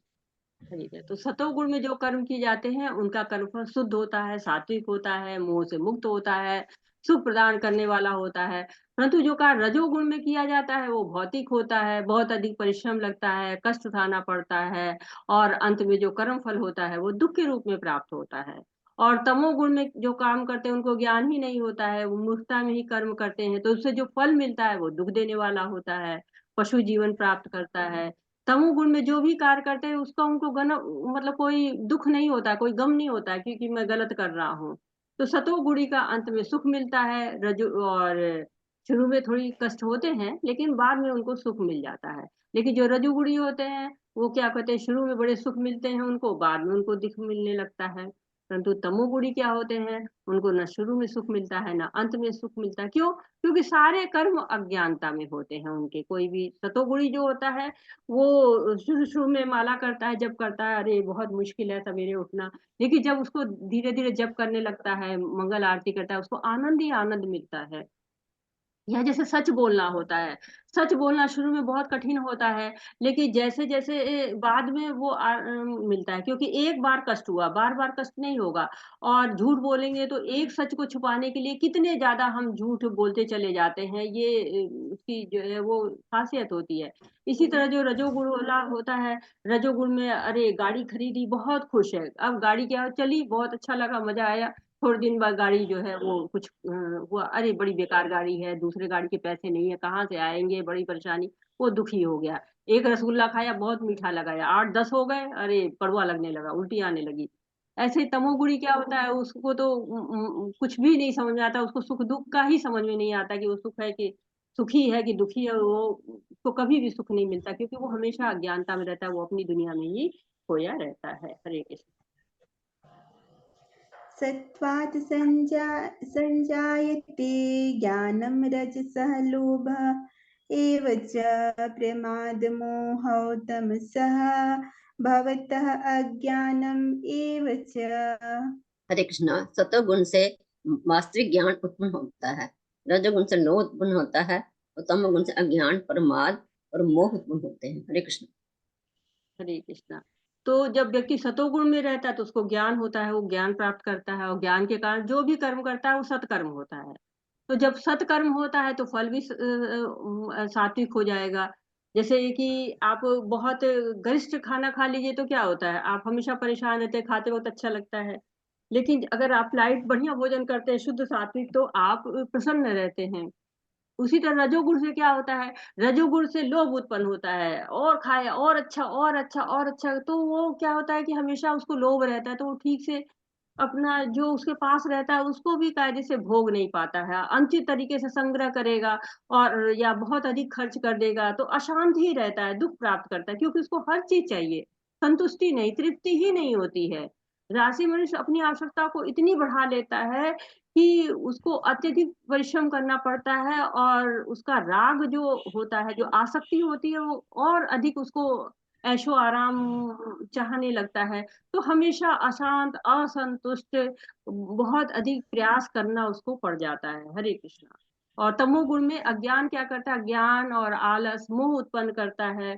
Speaker 1: ठीक है, तो सतोगुण में जो कर्म किए जाते हैं उनका कर्मफल शुद्ध होता है, सात्विक होता है, मोह से मुक्त होता है, सुख प्रदान करने वाला होता है। परंतु जो कार्य रजोगुण में किया जाता है वो भौतिक होता है, बहुत अधिक परिश्रम लगता है, कष्ट उठाना पड़ता है, और अंत में जो कर्म फल होता है वो दुख के रूप में प्राप्त होता है। और तमोगुण में जो काम करते हैं उनको ज्ञान ही नहीं होता है, वो मूर्खता में ही कर्म करते हैं, तो उससे जो फल मिलता है वो दुख देने वाला होता है, पशु जीवन प्राप्त करता है। तमोगुण में जो भी कार्य करते हैं उसका उनको मतलब कोई दुख नहीं होता, कोई गम नहीं होता है, क्योंकि मैं गलत कर रहा हूँ। तो सतोगुणी का अंत में सुख मिलता है, रजो और शुरू में थोड़ी कष्ट होते हैं, लेकिन बाद में उनको सुख मिल जाता है। लेकिन जो रजोगुणी होते हैं वो क्या कहते हैं, शुरू में बड़े सुख मिलते हैं उनको, बाद में उनको दुख मिलने लगता है। परंतु तमोगुणी क्या होते हैं, उनको न शुरू में सुख मिलता है, न अंत में सुख मिलता है। क्यों? क्योंकि सारे कर्म अज्ञानता में होते हैं उनके। कोई भी सतोगुणी जो होता है वो शुरू शुरू में माला करता है, जब करता है, अरे बहुत मुश्किल है सवेरे उठना, लेकिन जब उसको धीरे धीरे जब करने लगता है, मंगल आरती करता है, उसको आनंद ही आनंद मिलता है। या जैसे सच बोलना होता है, सच बोलना शुरू में बहुत कठिन होता है, लेकिन जैसे जैसे बाद में वो मिलता है, क्योंकि एक बार कष्ट हुआ, बार बार कष्ट नहीं होगा। और झूठ बोलेंगे तो एक सच को छुपाने के लिए कितने ज्यादा हम झूठ बोलते चले जाते हैं, ये उसकी जो है वो खासियत होती है। इसी तरह जो रजोगुण वाला होता है, रजोगुण में अरे गाड़ी खरीदी, बहुत खुश है, अब गाड़ी क्या चली, बहुत अच्छा लगा, मजा आया, थोड़े दिन बाद गाड़ी जो है वो कुछ हुआ, अरे बड़ी बेकार गाड़ी है, दूसरे गाड़ी के पैसे नहीं है, कहाँ से आएंगे, बड़ी परेशानी, वो दुखी हो गया। एक रसगुल्ला खाया, बहुत मीठा लगा, 8-10 हो गए, अरे कड़वा लगने लगा, उल्टी आने लगी। ऐसे तमोगुणी क्या होता है, उसको तो कुछ भी नहीं समझ में आता, उसको सुख दुख का ही समझ में नहीं आता कि वो सुख है कि सुखी है कि दुखी है, वो उसको कभी भी सुख नहीं मिलता, क्योंकि वो हमेशा अज्ञानता में रहता है, वो अपनी दुनिया में ही खोया रहता है। हरे कृष्ण।
Speaker 4: सत्त्वात् संजायते ज्ञानं रजसः लोभः एव च प्रमादमोहौ तमसः भवतः अज्ञानम् एव च।
Speaker 5: हरे कृष्णा। सतोगुण से वास्तविक ज्ञान उत्पन्न होता है, रजोगुण से लोभ उत्पन्न होता है, और तमोगुण से अज्ञान, प्रमाद और मोह उत्पन्न होते हैं। हरे कृष्ण।
Speaker 1: हरे कृष्णा। तो जब व्यक्ति सतोगुण में रहता है तो उसको ज्ञान होता है, वो ज्ञान प्राप्त करता है, और ज्ञान के कारण जो भी कर्म करता है वो सत्कर्म होता है। तो जब सत्कर्म होता है तो फल भी सात्विक हो जाएगा। जैसे कि आप बहुत गरिष्ठ खाना खा लीजिए तो क्या होता है, आप हमेशा परेशान रहते हैं, खाते वक्त अच्छा लगता है। लेकिन अगर आप लाइट बढ़िया भोजन करते हैं, शुद्ध सात्विक, तो आप प्रसन्न रहते हैं। उसी तरह रजोगुण से क्या होता है, रजोगुण से लोभ उत्पन्न होता है, और खाए, और अच्छा, और अच्छा, और अच्छा। तो वो क्या होता है कि हमेशा उसको लोभ रहता है, तो वो ठीक से अपना जो उसके पास रहता है उसको भी कायदे से भोग नहीं पाता है, अनुचित तरीके से संग्रह करेगा और या बहुत अधिक खर्च कर देगा, तो अशांत ही रहता है, दुख प्राप्त करता है, क्योंकि उसको हर चीज चाहिए, संतुष्टि नहीं, तृप्ति ही नहीं होती है। राशि मनुष्य अपनी आवश्यकता को इतनी बढ़ा लेता है कि उसको अत्यधिक परिश्रम करना पड़ता है, और उसका राग जो होता है, जो आसक्ति होती है, वो और अधिक उसको ऐशो आराम चाहने लगता है। तो हमेशा अशांत, असंतुष्ट, बहुत अधिक प्रयास करना उसको पड़ जाता है। हरे कृष्णा। और तमोगुण में अज्ञान क्या करता है, ज्ञान और आलस, मोह उत्पन्न करता है,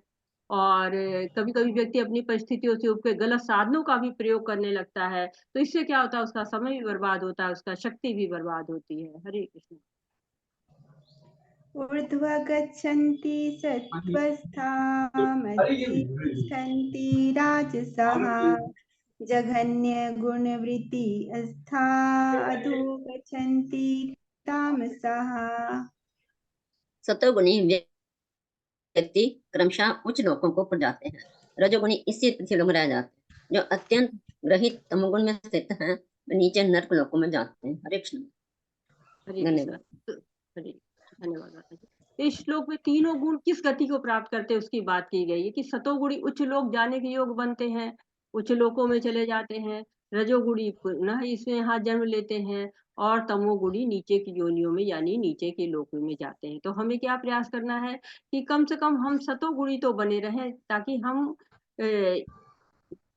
Speaker 1: और कभी कभी व्यक्ति अपनी परिस्थितियों से उब के गलत साधनों का भी प्रयोग करने लगता है। तो इससे क्या होता है, उसका समय भी बर्बाद होता है, उसका शक्ति भी बर्बाद होती है। हरे कृष्ण।
Speaker 4: ऊर्ध्वा गच्छन्ति सत्त्वस्था मध्ये तिष्ठन्ति राजसः जघन्य गुणवृत्ति अस्था अधो गच्छन्ति तामसः।
Speaker 5: सतोगुणी व्यक्ति क्रमशः उच्च लोकों को पर जाते हैं, रजोगुणी इसी पृथ्वी में रह जाते हैं, जो अत्यंत ग्रहित तमोगुण में स्थित हैं वे नीचे नर्क लोकों में जाते हैं। हरे कृष्ण।
Speaker 1: धन्यवाद माता जी। इस श्लोक में तीनों गुण किस गति को प्राप्त करते हैं उसकी बात की गई है कि सतोगुणी उच्च लोक जाने के योग बनते हैं, उच्च लोकों में चले जाते हैं, रजोगुणी पुनः इसमें यहाँ जन्म लेते हैं, और तमोगुणी नीचे की योनियों में यानी नीचे के लोकों में जाते हैं। तो हमें क्या प्रयास करना है कि कम से कम हम सतोगुणी तो बने रहें, ताकि हम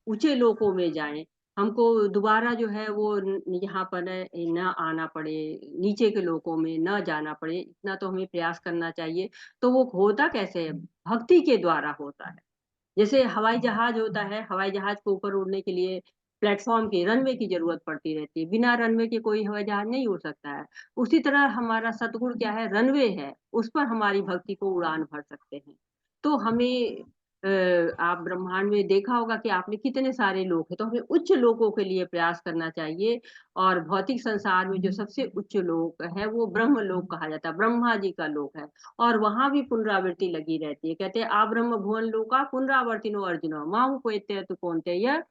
Speaker 1: ऊंचे लोकों में जाएं, हमको दोबारा जो है वो यहाँ पर न आना पड़े, नीचे के लोकों में न जाना पड़े, इतना तो हमें प्रयास करना चाहिए। तो वो होता कैसे है, भक्ति के द्वारा होता है। जैसे हवाई जहाज होता है, हवाई जहाज को ऊपर उड़ने के लिए प्लेटफॉर्म की, रनवे की जरूरत पड़ती रहती है, बिना रनवे के कोई हवाई जहाज नहीं उड़ सकता है। उसी तरह हमारा सतगुण क्या है, रनवे है, उस पर हमारी भक्ति को उड़ान भर सकते हैं। तो हमें आप ब्रह्मांड में देखा होगा कि आपने कितने सारे लोक हैं, तो हमें उच्च लोकों के लिए प्रयास करना चाहिए। और भौतिक संसार में जो सबसे उच्च लोक है वो ब्रह्म लोक कहा जाता है, ब्रह्मा जी का लोक है, और वहां भी पुनरावृत्ति लगी रहती है। कहते हैं आ ब्रह्म भुवन लोका पुनरावर्तिनो अर्जुनो माहु कोयते तु कौन्तेय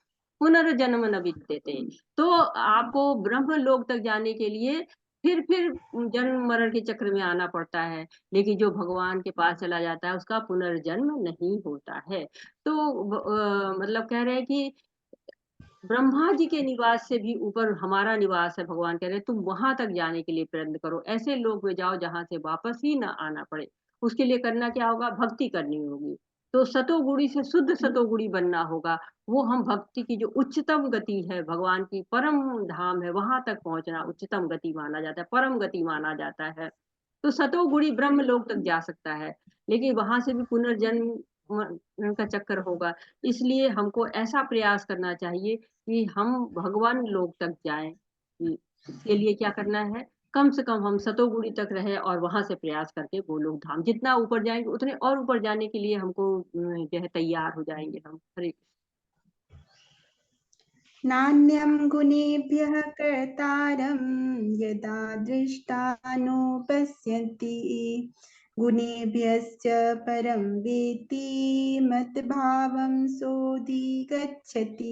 Speaker 1: पुनर्जन्म न विद्यते। तो आपको ब्रह्म लोक तक जाने के लिए फिर जन्म मरण के चक्र में आना पड़ता है, लेकिन जो भगवान के पास चला जाता है उसका पुनर्जन्म नहीं होता है। तो मतलब कह रहे हैं कि ब्रह्मा जी के निवास से भी ऊपर हमारा निवास है, भगवान कह रहे हैं तुम वहां तक जाने के लिए प्रयत्न करो, ऐसे लोग में जाओ जहां से वापस ही ना आना पड़े। उसके लिए करना क्या होगा, भक्ति करनी होगी। तो सतोगुणी से शुद्ध सतोगुणी बनना होगा। वो हम भक्ति की जो उच्चतम गति है, भगवान की परम धाम है, वहां तक पहुंचना उच्चतम गति माना जाता है, परम गति माना जाता है। तो सतोगुणी ब्रह्म लोक तक जा सकता है, लेकिन वहां से भी पुनर्जन्म का चक्कर होगा। इसलिए हमको ऐसा प्रयास करना चाहिए कि हम भगवान लोक तक जाएं। इसके लिए क्या करना है, कम से कम हम सतोगुणी तक रहे और वहां से प्रयास करके गोलोक धाम, जितना ऊपर जाएंगे उतने और ऊपर जाने के लिए हमको जो है तैयार हो जाएंगे हम। हरे
Speaker 4: नान्यं गुणेभ्यः कर्तारं यदा दृष्टानुपश्यति गुणेभ्यश्च परं वेत्ति मद्भावं सोऽधिगच्छति।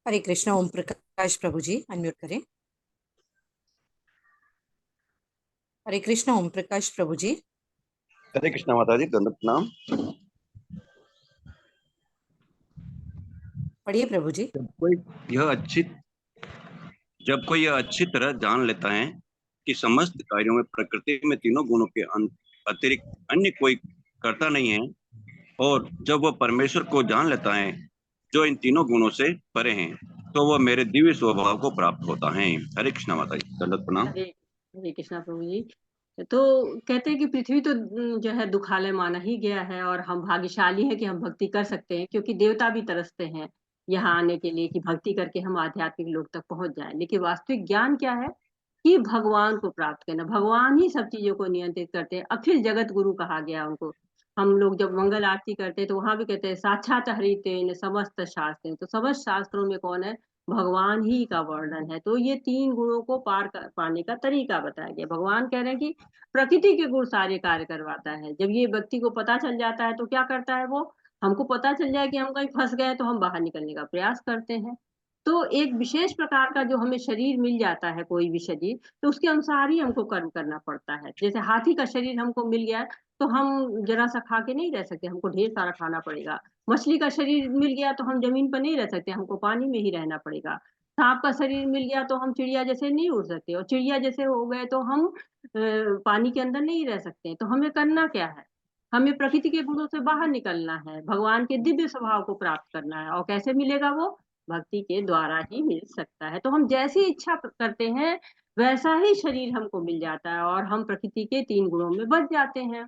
Speaker 3: हरे कृष्णा। ओम प्रकाश प्रभु जी अनम्यूट करें। हरे कृष्णा। ओम प्रकाश प्रभु जी।
Speaker 15: हरे कृष्णा माता जी, दंड प्रणाम।
Speaker 3: पढ़िए प्रभु जी।
Speaker 15: जब कोई यह अच्छी तरह जान लेता है कि समस्त कार्यों में प्रकृति में तीनों गुणों के अतिरिक्त अन्य कोई करता नहीं है, और जब वह परमेश्वर को जान लेता है जो इन तीनों गुणों से परे हैं, तो वह मेरे दिव्य स्वभाव को प्राप्त होता है। हरे कृष्णा माता जी, दंड प्रणाम।
Speaker 1: हरे कृष्णा प्रभु जी। तो कहते हैं कि पृथ्वी तो जो है दुखालय माना ही गया है, और हम भाग्यशाली हैं कि हम भक्ति कर सकते हैं, क्योंकि देवता भी तरसते हैं यहाँ आने के लिए कि भक्ति करके हम आध्यात्मिक लोक तक पहुंच जाएं। लेकिन वास्तविक ज्ञान क्या है कि भगवान को प्राप्त करना। भगवान ही सब चीजों को नियंत्रित करते हैं। अखिल जगत गुरु कहा गया उनको। हम लोग जब मंगल आरती करते हैं तो वहां भी कहते हैं साक्षात हरितेन समस्त शास्त्र। तो समस्त शास्त्रों में कौन है? भगवान ही का वर्णन है। तो ये 3 गुणों को पाने का तरीका बताया गया। भगवान कह रहे हैं कि प्रकृति के गुण सारे कार्य करवाता है। जब ये व्यक्ति को पता चल जाता है तो क्या करता है वो? हमको पता चल जाए कि हम कहीं फंस गए तो हम बाहर निकलने का प्रयास करते हैं। तो एक विशेष प्रकार का जो हमें शरीर मिल जाता है, कोई भी शरीर, तो उसके अनुसार ही हमको कर्म करना पड़ता है। जैसे हाथी का शरीर हमको मिल गया तो हम जरा सा खा के नहीं रह सकते, हमको ढेर सारा खाना पड़ेगा। मछली का शरीर मिल गया तो हम जमीन पर नहीं रह सकते, हमको पानी में ही रहना पड़ेगा। सांप का शरीर मिल गया तो हम चिड़िया जैसे नहीं उड़ सकते, और चिड़िया जैसे हो गए तो हम पानी के अंदर नहीं रह सकते। तो हमें करना क्या है? हमें प्रकृति के गुणों से बाहर निकलना है, भगवान के दिव्य स्वभाव को प्राप्त करना है। और कैसे मिलेगा वो? भक्ति के द्वारा ही मिल सकता है। तो हम जैसी इच्छा करते हैं वैसा ही शरीर हमको मिल जाता है, और हम प्रकृति के 3 गुणों में बच जाते हैं,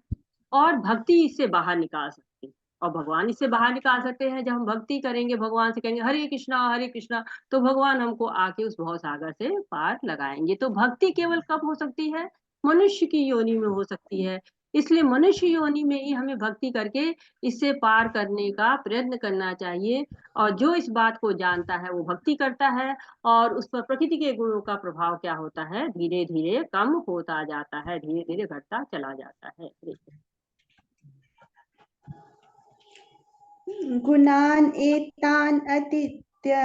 Speaker 1: और भक्ति इससे बाहर निकाल सकती है। और भगवान इससे बाहर निकाल सकते हैं जब हम भक्ति करेंगे, भगवान से कहेंगे हरे कृष्णा, तो भगवान हमको आके उस भव सागर से पार लगाएंगे। तो भक्ति केवल कब हो सकती है? मनुष्य की योनि में हो सकती है। इसलिए मनुष्य योनि में ही हमें भक्ति करके इससे पार करने का प्रयत्न करना चाहिए। और जो इस बात को जानता है वो भक्ति करता है, और उस पर प्रकृति के गुणों का प्रभाव क्या होता है? धीरे धीरे कम होता जाता है, धीरे धीरे घटता चला जाता है।
Speaker 4: गुणान एतान अतीत्य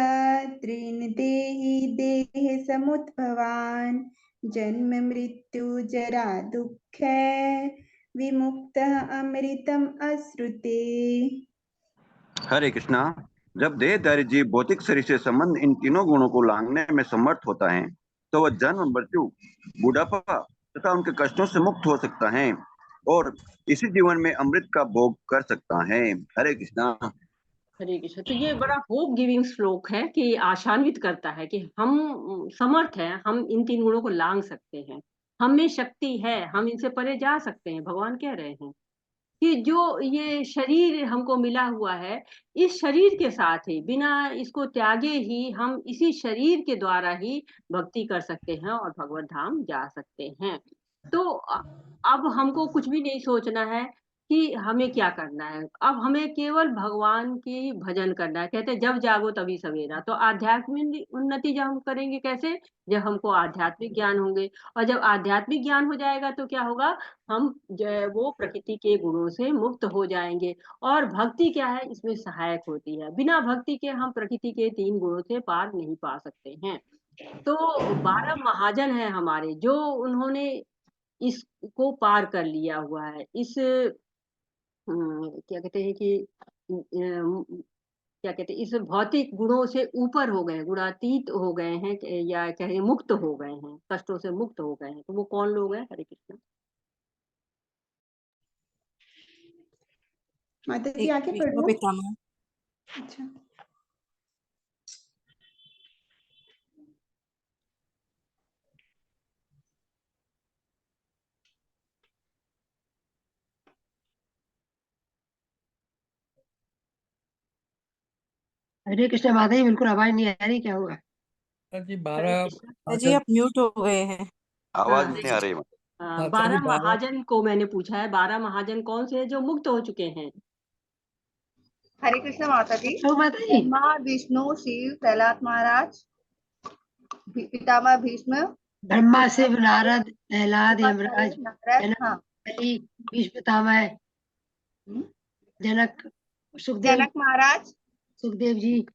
Speaker 4: त्रीन देहि देह समुद्भवान जन्म मृत्यु जरा दुख विमुक्तः अमृतम अश्रुते।
Speaker 15: हरे कृष्णा। जब देहधारी जीव भौतिक शरीर से संबंध इन तीनों गुणों को लांघने में समर्थ होता है तो वह जन्म मृत्यु बुढ़ापा तथा उनके कष्टों से मुक्त हो सकता है और इसी जीवन में अमृत का भोग कर सकता है। हरे कृष्णा।
Speaker 1: हरे कृष्ण। तो ये बड़ा होप गिविंग श्लोक है कि आशान्वित करता है कि हम समर्थ हैं, हम इन 3 गुणों को लांघ सकते हैं, हम में शक्ति है, हम इनसे परे जा सकते हैं। भगवान कह रहे हैं कि जो ये शरीर हमको मिला हुआ है, इस शरीर के साथ ही, बिना इसको त्यागे ही हम इसी शरीर के द्वारा ही भक्ति कर सकते हैं और भगवत धाम जा सकते हैं। तो अब हमको कुछ भी नहीं सोचना है कि हमें क्या करना है। अब हमें केवल भगवान की भजन करना है। कहते हैं जब जागो तभी सवेरा। तो आध्यात्मिक उन्नति जब हम करेंगे कैसे? जब हमको आध्यात्मिक ज्ञान होंगे, और जब आध्यात्मिक ज्ञान हो जाएगा तो क्या होगा? हम जो है वो प्रकृति के गुणों से मुक्त हो जाएंगे। और भक्ति क्या है? इसमें सहायक होती है। बिना भक्ति के हम प्रकृति के 3 गुणों से पार नहीं पा सकते हैं। तो 12 महाजन हैं हमारे, जो उन्होंने इसको पार कर लिया हुआ है। इस क्या कहते हैं कि क्या कहते हैं, इस भौतिक गुणों से ऊपर हो गए, गुणातीत हो गए हैं, या कहें मुक्त हो गए हैं, कष्टों से मुक्त हो गए हैं। तो वो कौन लोग हैं? हरे कृष्ण।
Speaker 4: माता जी आगे पढ़ लो। अच्छा।
Speaker 11: हरे कृष्ण। माता जी बिल्कुल आवाज नहीं आ रही, क्या हुआ?
Speaker 16: जी 12
Speaker 3: जी आप म्यूट हो गए हैं।
Speaker 15: आवाज नहीं आ रही।
Speaker 1: 12 महाजन को मैंने पूछा है, 12 महाजन कौन से हैं जो मुक्त हो चुके हैं?
Speaker 17: हरे कृष्ण माता जी।
Speaker 11: माता जी।
Speaker 17: ब्रह्मा विष्णु शिव प्रहलाद महाराज पितामह भीष्म
Speaker 11: ब्रह्मा शिव नारद प्रहलाद यमराज
Speaker 17: नारद, हाँ,
Speaker 11: भीष्म पितामह जनक सुखदेव,
Speaker 17: जनक महाराज,
Speaker 11: सुखदेव जी।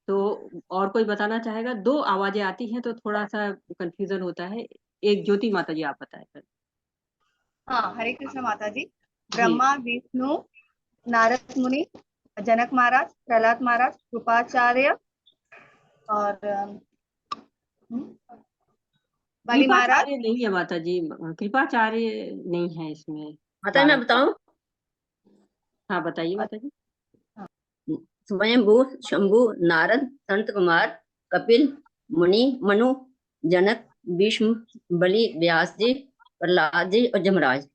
Speaker 1: तो और कोई बताना चाहेगा? 2 आवाजें आती हैं तो थोड़ा सा कंफ्यूजन होता है। एक ज्योति माता जी आप बताएं।
Speaker 17: हाँ, हरे कृष्ण माता जी। ब्रह्मा विष्णु नारद मुनि जनक महाराज प्रहलाद महाराज कृपाचार्य और बलि महाराज।
Speaker 1: कृपाचार्य नहीं है माता जी, कृपाचार्य नहीं है इसमें।
Speaker 5: माता मैं बताऊं?
Speaker 1: हाँ बताइए माता जी।
Speaker 5: स्वयंभू, शंभु, नारद, संत कुमार, कपिल, मुनि, मनु, जनक, भीष्म, बलि, व्यास जी, प्रहलाद जी और जमराज।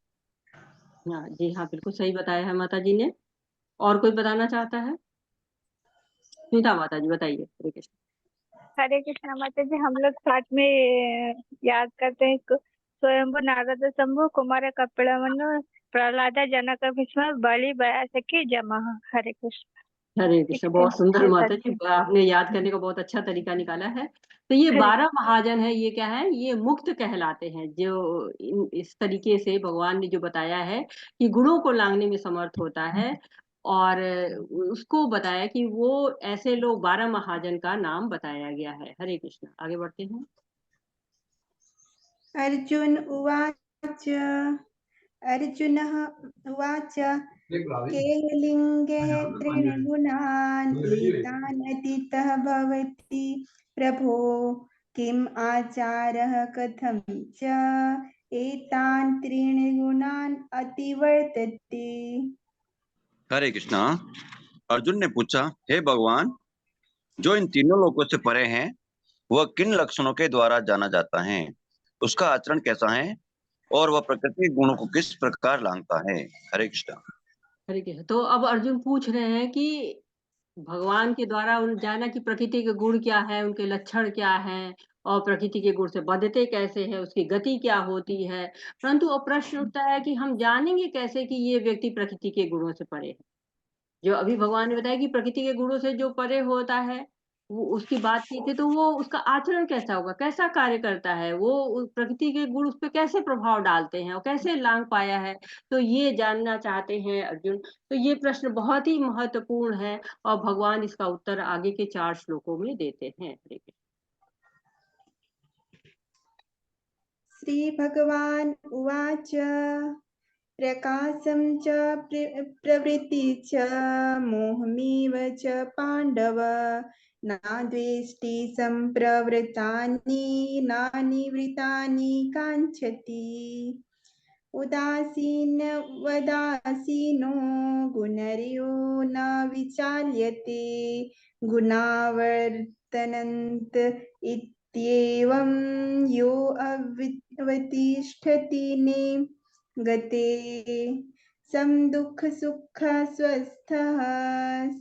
Speaker 1: हाँ जी, हाँ बिल्कुल सही बताया है माता जी ने। और कोई बताना चाहता है? सुनीता माता जी बताइए। हरे कृष्ण।
Speaker 9: हरे कृष्णा माता जी, हम लोग साथ में याद करते हैं स्वयंभु, नारद, शंभु, कुमार, कपिल, मनु, प्रहलाद, जनक, भीष्म, बलि, व्यासकी, जमा। हरे कृष्ण।
Speaker 1: हरे कृष्ण, बहुत सुंदर माता जी, आपने याद करने का बहुत अच्छा तरीका निकाला है। तो ये 12 महाजन है, ये क्या है, ये मुक्त कहलाते हैं, जो इस तरीके से भगवान ने जो बताया है कि गुणों को लांघने में समर्थ होता है, और उसको बताया कि वो ऐसे लोग 12 महाजन का नाम बताया गया है। हरे कृष्ण, आगे बढ़ते हैं।
Speaker 4: अर्जुन उवाच अर्जुनः उवाच केलिङ्गे तृणगुणान् एतान् अतीतः भवति प्रभो, किम् आचारः कथं च एतान् त्रीणगुणान् अतिवर्तते।
Speaker 15: हरे कृष्णा। अर्जुन ने पूछा, हे भगवान, जो इन तीनों लोकों से परे हैं वह किन लक्षणों के द्वारा जाना जाता है, उसका आचरण कैसा है और वह प्रकृति के गुणों को किस प्रकार लांघता है। हरे कृष्णा।
Speaker 1: हरे कृष्ण। तो अब अर्जुन पूछ रहे हैं कि भगवान के द्वारा उन जाना कि प्रकृति के गुण क्या है, उनके लक्षण क्या हैं, और प्रकृति के गुण से बंधते कैसे हैं, उसकी गति क्या होती है। परंतु अब प्रश्न उठता है कि हम जानेंगे कैसे कि ये व्यक्ति प्रकृति के गुणों से परे है। जो अभी भगवान ने बताया कि प्रकृति के गुणों से जो परे होता है, वो उसकी बात की थी, तो वो उसका आचरण कैसा होगा, कैसा कार्य करता है, वो प्रकृति के गुण उस पर कैसे प्रभाव डालते हैं और कैसे लांग पाया है, तो ये जानना चाहते हैं अर्जुन। तो ये प्रश्न बहुत ही महत्वपूर्ण है, और भगवान इसका उत्तर आगे के 4 श्लोकों में देते हैं। हरे कृष्ण।
Speaker 4: श्री भगवान उवाच प्रकाशं च प्रवृत्ति च मोहमेव च पाण्डव, नाद्वेष्टि सम्प्रवृत्तानि नानिवृत्तानि काञ्चति। उदासीनो गुणर्यो न विचाल्यते, गुणावर्तन्त इत्येवं यो अवतिष्ठति गते, समदुःख सुख स्वस्थः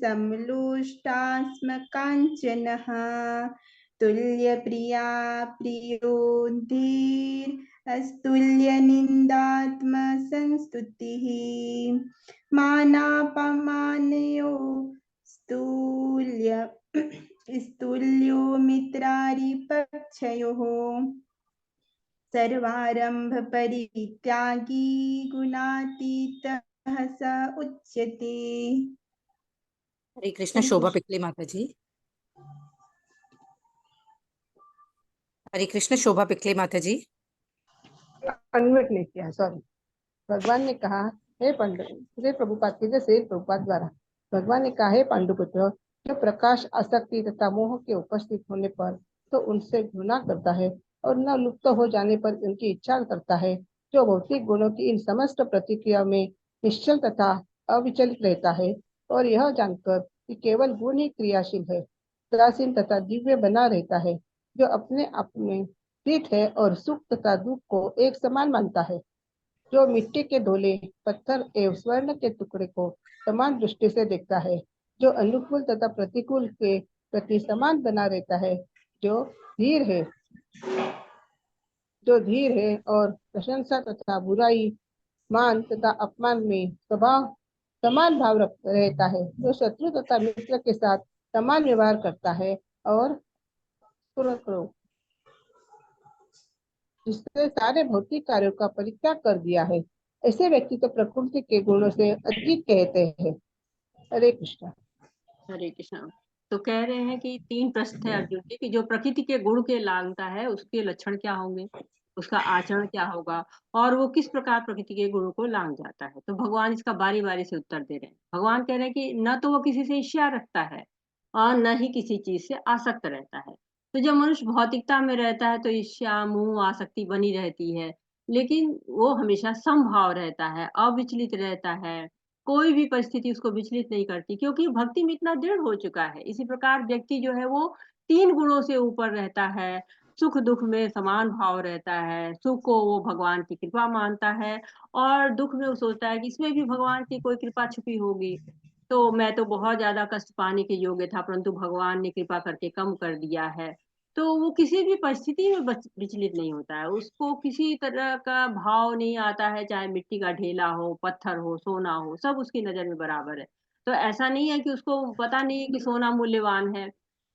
Speaker 4: समलोष्टास्मकाञ्चनः, तुल्यप्रिया प्रियो धीर अस्तुल्यनिन्दात्मसंस्तुतिः, मानापमानयो स्तुल्यो मित्रारिपक्षयोः, सर्वारंभ परित्यागी गुणातीतः स उच्यते।
Speaker 3: हरे कृष्ण। शोभा पिकले माता जी। हरे कृष्ण, शोभा पिकले माता जी।
Speaker 18: अनम्यूट नहीं किया, सॉरी। भगवान ने कहा, हे पांडु, श्री प्रभुपाद की जय। श्री प्रभुपाद द्वारा भगवान ने कहा, हे पांडुपुत्र, जो प्रकाश आसक्ति तथा मोह के उपस्थित होने पर तो उनसे घृणा करता है और न लुप्त हो जाने पर उनकी इच्छा करता है, जो भौतिक गुणों की इन समस्त प्रतिक्रिया में निश्चल तथा अविचलित रहता है, और यह जानकर कि केवल गुण ही क्रियाशील है, उदासीन तथा दिव्य बना रहता है, जो अपने आप में स्थित है और सुख तथा दुख को एक समान मानता है, जो मिट्टी के ढोले, पत्थर एवं स्वर्ण के टुकड़े को समान दृष्टि से देखता है, जो अनुकूल तथा प्रतिकूल के प्रति समान बना रहता है, जो धीर है और प्रशंसा तथा बुराई, मान तथा अपमान में स्वभाव समान भाव रहता है, जो शत्रु तथा मित्र के साथ समान व्यवहार करता है, और जिसने सारे भौतिक कार्यों का परित्याग कर दिया है, ऐसे व्यक्ति तो प्रकृति के गुणों से अधिक कहते हैं। हरे कृष्णा।
Speaker 1: हरे कृष्ण। तो कह रहे हैं कि 3 प्रश्न थे अर्जुन के, कि जो प्रकृति के गुण के लांघता है उसके लक्षण क्या होंगे, उसका आचरण क्या होगा, और वो किस प्रकार प्रकृति के गुणों को लांघ जाता है। तो भगवान इसका बारी बारी से उत्तर दे रहे हैं। भगवान कह रहे हैं कि न तो वो किसी से ईर्ष्या रखता है और न ही किसी चीज से आसक्त रहता है। तो जब मनुष्य भौतिकता में रहता है तो ईर्ष्या मोह आसक्ति बनी रहती है, लेकिन वो हमेशा समभाव रहता है, अविचलित रहता है, कोई भी परिस्थिति उसको विचलित नहीं करती, क्योंकि भक्ति में इतना दृढ़ हो चुका है। इसी प्रकार व्यक्ति जो है वो 3 गुणों से ऊपर रहता है, सुख दुख में समान भाव रहता है। सुख को वो भगवान की कृपा मानता है और दुख में वो सोचता है कि इसमें भी भगवान की कोई कृपा छुपी होगी। तो मैं तो बहुत ज्यादा कष्ट पाने के योग्य था, परंतु भगवान ने कृपा करके कम कर दिया है। तो वो किसी भी परिस्थिति में विचलित नहीं होता है, उसको किसी तरह का भाव नहीं आता है, चाहे मिट्टी का ढेला हो, पत्थर हो, सोना हो, सब उसकी नजर में बराबर है। तो ऐसा नहीं है कि उसको पता नहीं है कि सोना मूल्यवान है,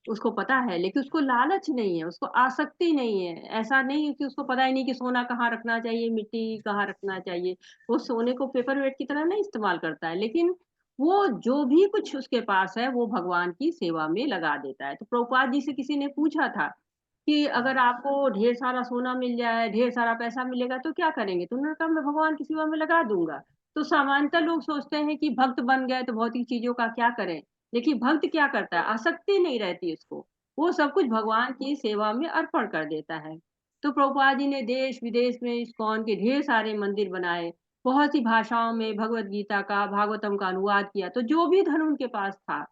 Speaker 1: उसको पता है, लेकिन उसको लालच नहीं है, उसको आसक्ति नहीं है। ऐसा नहीं है कि उसको पता ही नहीं कि सोना कहाँ रखना चाहिए, मिट्टी कहाँ रखना चाहिए। वो सोने को पेपर वेट की तरह नहीं इस्तेमाल करता है, लेकिन वो जो भी कुछ उसके पास है वो भगवान की सेवा में लगा देता है। तो प्रभुपाद जी से किसी ने पूछा था कि अगर आपको ढेर सारा सोना मिल जाए, ढेर सारा पैसा मिलेगा तो क्या करेंगे? तो उन्होंने कहा मैं भगवान की सेवा में लगा दूंगा। तो सामान्यतः लोग सोचते हैं कि भक्त बन गए तो भौतिक चीजों का क्या करें। देखिए भक्त क्या करता है, आसक्ति नहीं रहती उसको, वो सब कुछ भगवान की सेवा में अर्पण कर देता है। तो प्रभुपाद जी ने देश विदेश में इस्कॉन के ढेर सारे मंदिर बनाए, बहुत सी भाषाओं में भगवत गीता का, भागवतम का अनुवाद किया। तो जो भी धन उनके पास था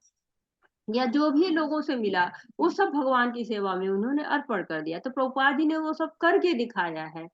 Speaker 1: या जो भी लोगों से मिला, वो सब भगवान की सेवा में उन्होंने अर्पण कर दिया। तो प्रभुपाद जी ने वो सब करके दिखाया है।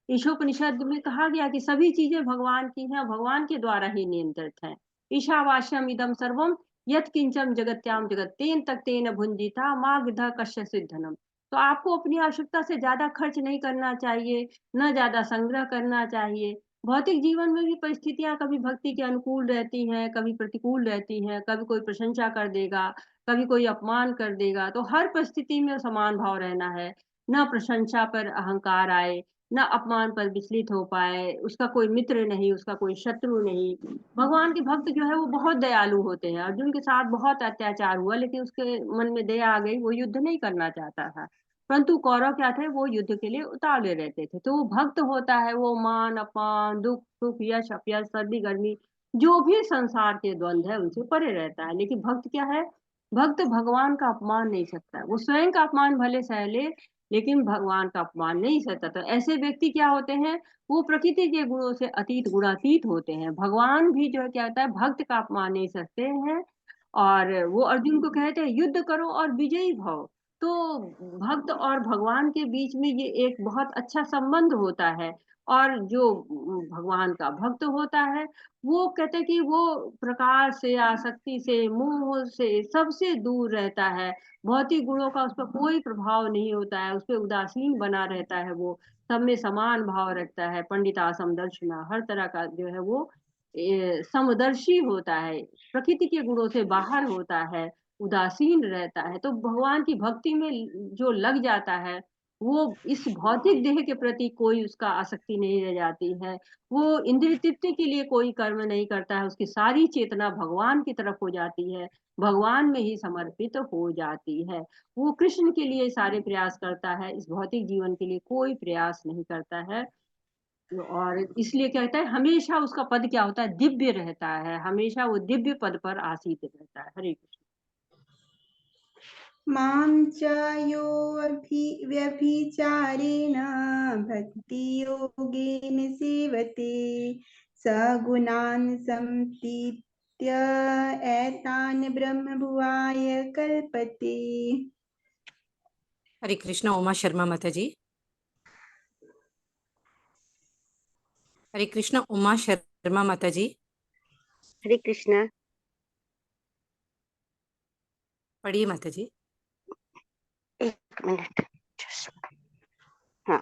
Speaker 1: ईशोपनिषद में कहा गया कि सभी चीजें भगवान की हैं, भगवान के द्वारा ही नियंत्रित हैं। ईशावास्यम इदम सर्वम यत् किंचम जगत्याम जगत तेन तक तेन भुंजिता मागध कश्य सिद्धनम। तो आपको अपनी आवश्यकता से ज्यादा खर्च नहीं करना चाहिए, न ज्यादा संग्रह करना चाहिए। भौतिक जीवन में भी परिस्थितियां कभी भक्ति के अनुकूल रहती हैं, कभी प्रतिकूल रहती हैं, कभी कोई प्रशंसा कर देगा, कभी कोई अपमान कर देगा। तो हर परिस्थिति में समान भाव रहना है, ना प्रशंसा पर अहंकार आए, ना अपमान पर विचलित हो पाए। उसका कोई मित्र नहीं, उसका कोई शत्रु नहीं। भगवान के भक्त जो है वो बहुत दयालु होते हैं। अर्जुन के साथ बहुत अत्याचार हुआ, लेकिन उसके मन में दया आ गई, वो युद्ध नहीं करना चाहता था। परंतु कौरव क्या थे, वो युद्ध के लिए उतावले रहते थे। तो वो भक्त होता है, वो मान अपमान, दुख सुख, यश अपयश, सर्दी गर्मी, जो भी संसार के द्वंद है उनसे परे रहता है। लेकिन भक्त क्या है, भक्त भगवान का अपमान नहीं सकता है। वो स्वयं का अपमान भले सह ले, लेकिन भगवान का अपमान नहीं सहता। तो ऐसे व्यक्ति क्या होते हैं, वो प्रकृति के गुणों से अतीत गुणातीत होते हैं। भगवान भी जो है क्या होता है, भक्त का अपमान नहीं सकते हैं। और वो अर्जुन को कहते हैं युद्ध करो और विजयी भव। तो भक्त और भगवान के बीच में ये एक बहुत अच्छा संबंध होता है। और जो भगवान का भक्त होता है, वो कहते हैं कि वो प्रकाश से, आसक्ति से, मोह से, सबसे दूर रहता है। भौतिक गुणों का उस पर कोई प्रभाव नहीं होता है, उस पर उदासीन बना रहता है। वो सब में समान भाव रखता है। पंडिता समदर्शना, हर तरह का जो है वो समदर्शी होता है, प्रकृति के गुणों से बाहर होता है, उदासीन रहता है। तो भगवान की भक्ति में जो लग जाता है, वो इस भौतिक देह के प्रति कोई उसका आसक्ति नहीं रह जाती है। वो इंद्रिय तृप्ति के लिए कोई कर्म नहीं करता है, उसकी सारी चेतना भगवान की तरफ हो जाती है, भगवान में ही समर्पित हो जाती है। वो कृष्ण के लिए सारे प्रयास करता है, इस भौतिक जीवन के लिए कोई प्रयास नहीं करता है। और इसलिए क्या कहता है, हमेशा उसका पद क्या होता है, दिव्य रहता है, हमेशा वो दिव्य पद पर आसीत रहता है। हरे कृष्ण।
Speaker 4: मां च यो व्यभिचारेण भक्ति योगेन सेवते सगुणान् संतीत्य एतान् ब्रह्म भुवाय कल्पते।
Speaker 3: हरे कृष्ण। उमा शर्मा माता जी। हरे कृष्ण। उमा शर्मा माता जी।
Speaker 19: हरे कृष्ण।
Speaker 3: पढ़िए माता जी।
Speaker 19: एक मिनट। हाँ,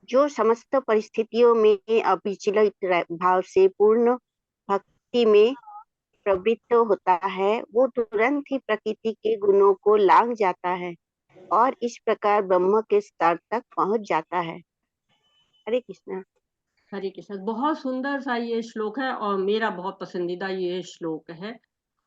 Speaker 19: जो समस्त परिस्थितियों में अविचलित भाव से पूर्ण भक्ति में प्रवृत्त होता है, वो तुरंत ही प्रकृति के गुणों को लांघ जाता है और इस प्रकार ब्रह्म के स्तर तक पहुंच जाता है। हरे कृष्ण।
Speaker 1: हरे कृष्ण। बहुत सुंदर सा ये श्लोक है और मेरा बहुत पसंदीदा ये श्लोक है।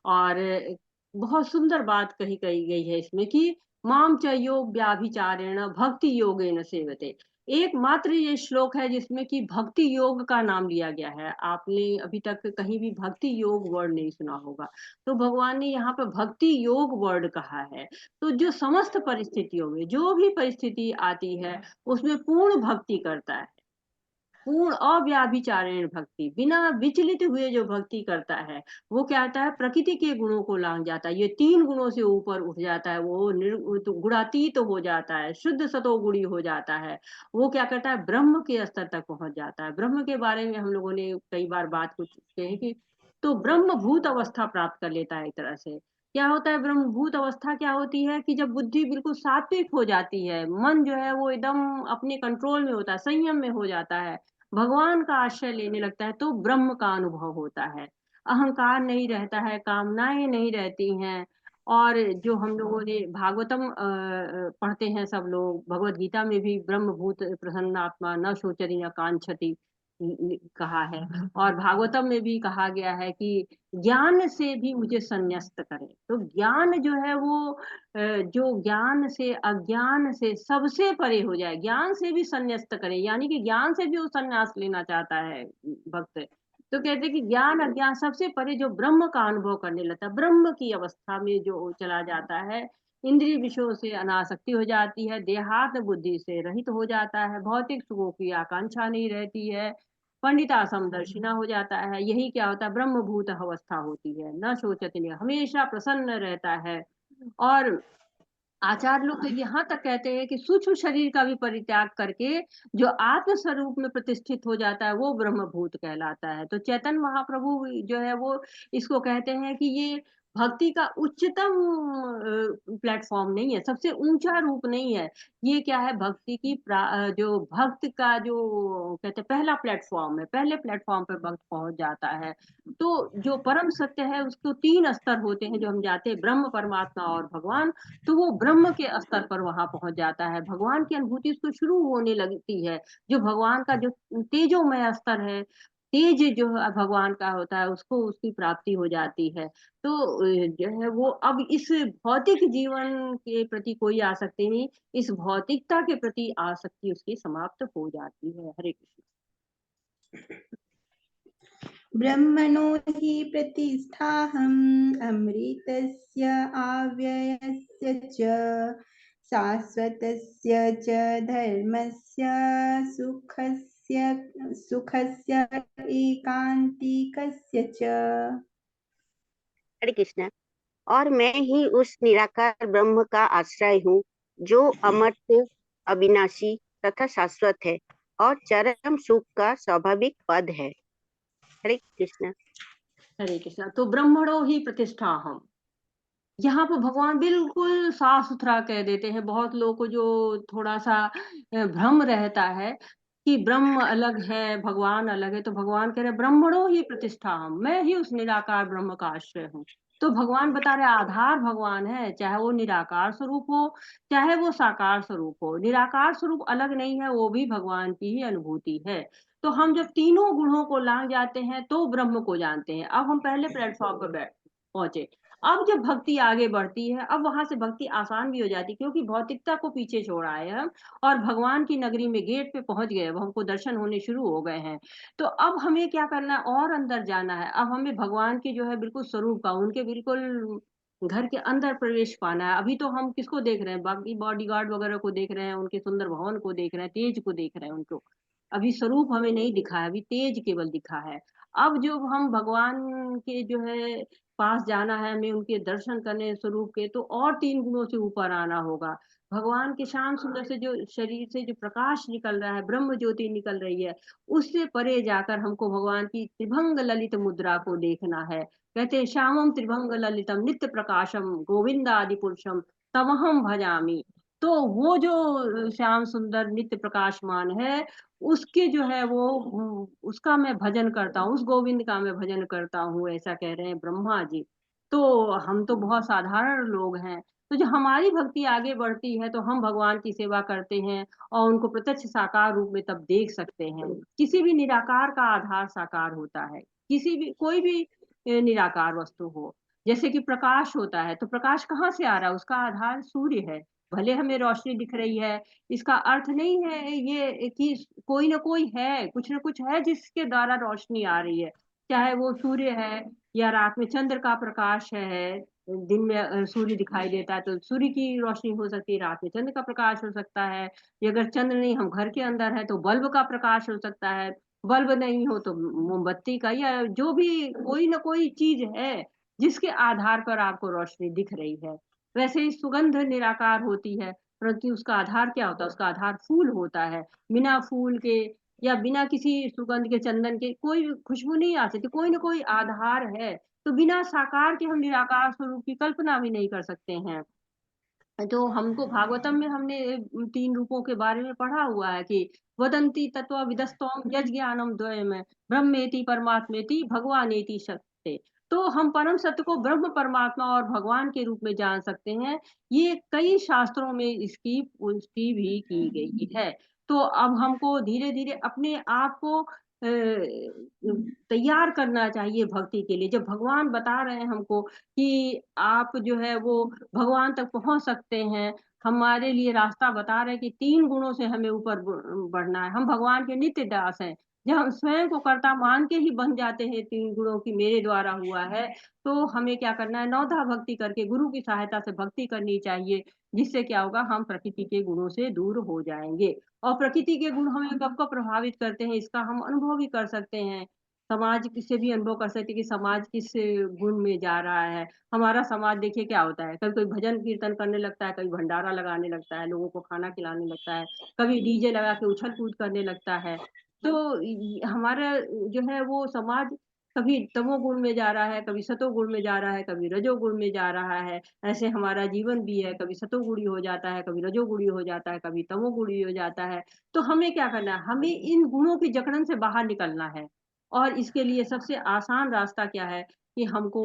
Speaker 1: और बहुत सुंदर बात कही गई है इसमें कि माम च योग व्याभिचारेण भक्ति योगेन सेवते। एकमात्र ये श्लोक है जिसमें कि भक्ति योग का नाम लिया गया है। आपने अभी तक कहीं भी भक्ति योग वर्ड नहीं सुना होगा। तो भगवान ने यहाँ पर भक्ति योग वर्ड कहा है। तो जो समस्त परिस्थितियों में जो भी परिस्थिति आती है उसमें पूर्ण भक्ति करता है, पूर्ण अव्याभिचारेण भक्ति, बिना विचलित हुए जो भक्ति करता है वो क्या होता है, प्रकृति के गुणों को लांघ जाता है, ये 3 गुणों से ऊपर उठ जाता है, वो गुणातीत हो जाता है, शुद्ध सतोगुणी हो जाता है, वो क्या करता है, ब्रह्म के स्तर तक पहुंच जाता है। ब्रह्म के बारे में हम लोगों ने कई बार बात कर चुके हैं कि तो ब्रह्मभूत अवस्था प्राप्त कर लेता है। एक तरह से क्या होता है, ब्रह्मभूत अवस्था क्या होती है कि जब बुद्धि बिल्कुल सात्विक हो जाती है, मन जो है वो एकदम अपने कंट्रोल में होता है, संयम में हो जाता है, भगवान का आश्रय लेने लगता है, तो ब्रह्म का अनुभव होता है, अहंकार नहीं रहता है, कामनाएं नहीं रहती हैं। और जो हम लोगों ने भागवतम पढ़ते हैं सब लोग, भगवत गीता में भी ब्रह्मभूत प्रसन्नात्मा न शोचति न कांक्षति कहा है, और भागवतम में भी कहा गया है कि ज्ञान से भी मुझे संन्यस्त करे। तो ज्ञान जो है वो जो ज्ञान से अज्ञान से सबसे परे हो जाए, ज्ञान से भी संन्यस्त करे, यानी कि ज्ञान से भी वो संन्यास लेना चाहता है भक्त। तो कहते हैं कि ज्ञान अज्ञान सबसे परे जो ब्रह्म का अनुभव करने लगता है, ब्रह्म की अवस्था में जो चला जाता है, इंद्रिय विषयों से अनासक्ति हो जाती है, देहात्म बुद्धि से रहित हो जाता है, भौतिक सुखों की आकांक्षा नहीं रहती है, पंडिता समदर्शिना हो जाता है। यही क्या होता है, ब्रह्मभूत अवस्था होती है। न शोचति, हमेशा प्रसन्न रहता है। और आचार्य लोग तो यहाँ तक कहते हैं कि सूक्ष्म शरीर का भी परित्याग करके जो आत्म स्वरूप में प्रतिष्ठित हो जाता है वो ब्रह्मभूत कहलाता है। तो चैतन्य महाप्रभु जो है वो इसको कहते हैं कि ये भक्ति का उच्चतम प्लेटफॉर्म नहीं है, सबसे ऊंचा रूप नहीं है, ये क्या है, भक्ति की जो भक्त का जो कहते हैं पहला प्लेटफॉर्म है, पहले प्लेटफॉर्म पे भक्त पहुंच जाता है। तो जो परम सत्य है उसको 3 स्तर होते हैं जो हम जाते हैं, ब्रह्म, परमात्मा और भगवान। तो वो ब्रह्म के स्तर पर वहां पहुंच जाता है, भगवान की अनुभूति उसको शुरू होने लगती है। जो भगवान का जो तेजोमय स्तर है, तेज जो भगवान का होता है, उसको उसकी प्राप्ति हो जाती है। तो जो है वो अब इस भौतिक जीवन के प्रति कोई आसक्ति नहीं, इस भौतिकता के प्रति आसक्ति उसकी समाप्त हो जाती है। हरे कृष्ण।
Speaker 4: ब्रह्मणो हि प्रतिष्ठाहम् अमृतस्य आव्ययस्य च शाश्वतस्य च धर्मस्य सुखस्य एकांतिकस्य च।
Speaker 19: हरे कृष्ण। और मैं ही उस निराकार ब्रह्म का आश्रय हूँ जो अमर्त्य, अविनाशी तथा शाश्वत है और चरम सुख का स्वाभाविक पद है। हरे कृष्ण।
Speaker 1: हरे कृष्ण। तो ब्रह्मणो ही प्रतिष्ठा हम, यहाँ पर भगवान बिल्कुल साफ सुथरा कह देते हैं। बहुत लोगों को जो थोड़ा सा भ्रम रहता है कि ब्रह्म अलग है भगवान अलग है, तो भगवान कह रहे ब्रह्मणो ही प्रतिष्ठा हम, मैं ही उस निराकार ब्रह्म का आश्रय हूँ। तो भगवान बता रहे आधार भगवान है, चाहे वो निराकार स्वरूप हो चाहे वो साकार स्वरूप हो। निराकार स्वरूप अलग नहीं है, वो भी भगवान की ही अनुभूति है। तो हम जब तीनों गुणों को लांघ जाते हैं तो ब्रह्म को जानते हैं। अब हम पहले प्लेटफॉर्म पर पहुंचे। अब जब भक्ति आगे बढ़ती है, अब वहां से भक्ति आसान भी हो जाती है, क्योंकि भौतिकता को पीछे छोड़ा है हम और भगवान की नगरी में गेट पे पहुंच गए, अब हमको दर्शन होने शुरू हो गए हैं। तो अब हमें क्या करना है, और अंदर जाना है। अब हमें भगवान की जो है बिल्कुल स्वरूप का, उनके बिल्कुल घर के अंदर प्रवेश पाना है। अभी तो हम किसको देख रहे हैं, बाकी बॉडीगार्ड वगैरह को देख रहे हैं, उनके सुंदर भवन को देख रहे हैं, तेज को देख रहे हैं उनको। अभी स्वरूप हमें नहीं दिखा है, अभी तेज केवल दिखा है। अब जो हम भगवान के जो है पास जाना है, हमें उनके दर्शन करने स्वरूप के, तो और 3 गुणों से ऊपर आना होगा। भगवान के श्याम सुंदर से जो शरीर से जो प्रकाश निकल रहा है, ब्रह्म ज्योति निकल रही है, उससे परे जाकर हमको भगवान की त्रिभंग ललित मुद्रा को देखना है। कहते हैं श्यामम त्रिभंग ललितम नित्य प्रकाशम गोविंद आदि पुरुषम तमहम भजामी। तो वो जो श्याम सुंदर नित्य प्रकाशमान है, उसके जो है वो उसका मैं भजन करता हूँ, उस गोविंद का मैं भजन करता हूँ, ऐसा कह रहे हैं ब्रह्मा जी। तो हम तो बहुत साधारण लोग हैं, तो जो हमारी भक्ति आगे बढ़ती है तो हम भगवान की सेवा करते हैं और उनको प्रत्यक्ष साकार रूप में तब देख सकते हैं। किसी भी निराकार का आधार साकार होता है, किसी भी कोई भी निराकार वस्तु हो। जैसे कि प्रकाश होता है, तो प्रकाश कहाँ से आ रहा है, उसका आधार सूर्य है। भले हमें रोशनी दिख रही है, इसका अर्थ नहीं है ये कि कोई ना कोई है, कुछ ना कुछ है जिसके द्वारा रोशनी आ रही है, चाहे वो सूर्य है या रात में चंद्र का प्रकाश है, दिन में सूर्य दिखाई देता है तो सूर्य की रोशनी हो सकती है, रात में चंद्र का प्रकाश हो सकता है, या अगर चंद्र नहीं हम घर के अंदर है तो बल्ब का प्रकाश हो सकता है, बल्ब नहीं हो तो मोमबत्ती का, या जो भी कोई ना कोई चीज है जिसके आधार पर आपको रोशनी दिख रही है। वैसे ही सुगंध निराकार होती है, परंतु उसका आधार क्या होता है? उसका आधार फूल होता है। बिना फूल के या बिना किसी सुगंध के, चंदन के कोई खुशबू नहीं आ सकती, कोई ना कोई आधार है। तो बिना साकार के हम निराकार स्वरूप की कल्पना भी नहीं कर सकते हैं। तो हमको भागवतम में हमने 3 रूपों के बारे में पढ़ा हुआ है कि वदंती तत्त्वविदस्तोम यज्ञानम द्वयम् ब्रह्मेति परमात्मेति भगवानेति सत्य। तो हम परम सत्य को ब्रह्म परमात्मा और भगवान के रूप में जान सकते हैं। ये कई शास्त्रों में इसकी पुष्टि भी की गई है। तो अब हमको धीरे-धीरे अपने आप को तैयार करना चाहिए भक्ति के लिए। जब भगवान बता रहे हैं हमको कि आप जो है वो भगवान तक पहुँच सकते हैं, हमारे लिए रास्ता बता रहे हैं कि 3 गुणों से हमें ऊपर बढ़ना है। हम भगवान के नित्य दास हैं। जब हम स्वयं को कर्ता मान के ही बन जाते हैं 3 गुणों की मेरे द्वारा हुआ है, तो हमें क्या करना है? नवधा भक्ति करके गुरु की सहायता से भक्ति करनी चाहिए, जिससे क्या होगा? हम प्रकृति के गुणों से दूर हो जाएँगे। और प्रकृति के गुण हमें कब-कब प्रभावित करते हैं, इसका हम अनुभव भी कर सकते हैं। समाज से भी अनुभव कर सकते हैं कि समाज किस गुण में जा रहा है। हमारा समाज देखिए क्या होता है, कभी कोई भजन कीर्तन करने लगता है, कभी भंडारा लगाने लगता है, लोगों को खाना खिलाने लगता है, कभी डीजे लगा के उछल-कूद करने लगता है। तो हमारा जो है वो समाज कभी तमोगुण में जा रहा है, कभी सतोगुण में जा रहा है, कभी रजोगुण में जा रहा है। ऐसे हमारा जीवन भी है, कभी सतोगुणी हो जाता है, कभी रजोगुणी हो जाता है, कभी तमोगुणी हो जाता है। तो हमें क्या करना है? हमें इन गुणों की जकड़न से बाहर निकलना है। और इसके लिए सबसे आसान रास्ता क्या है कि हमको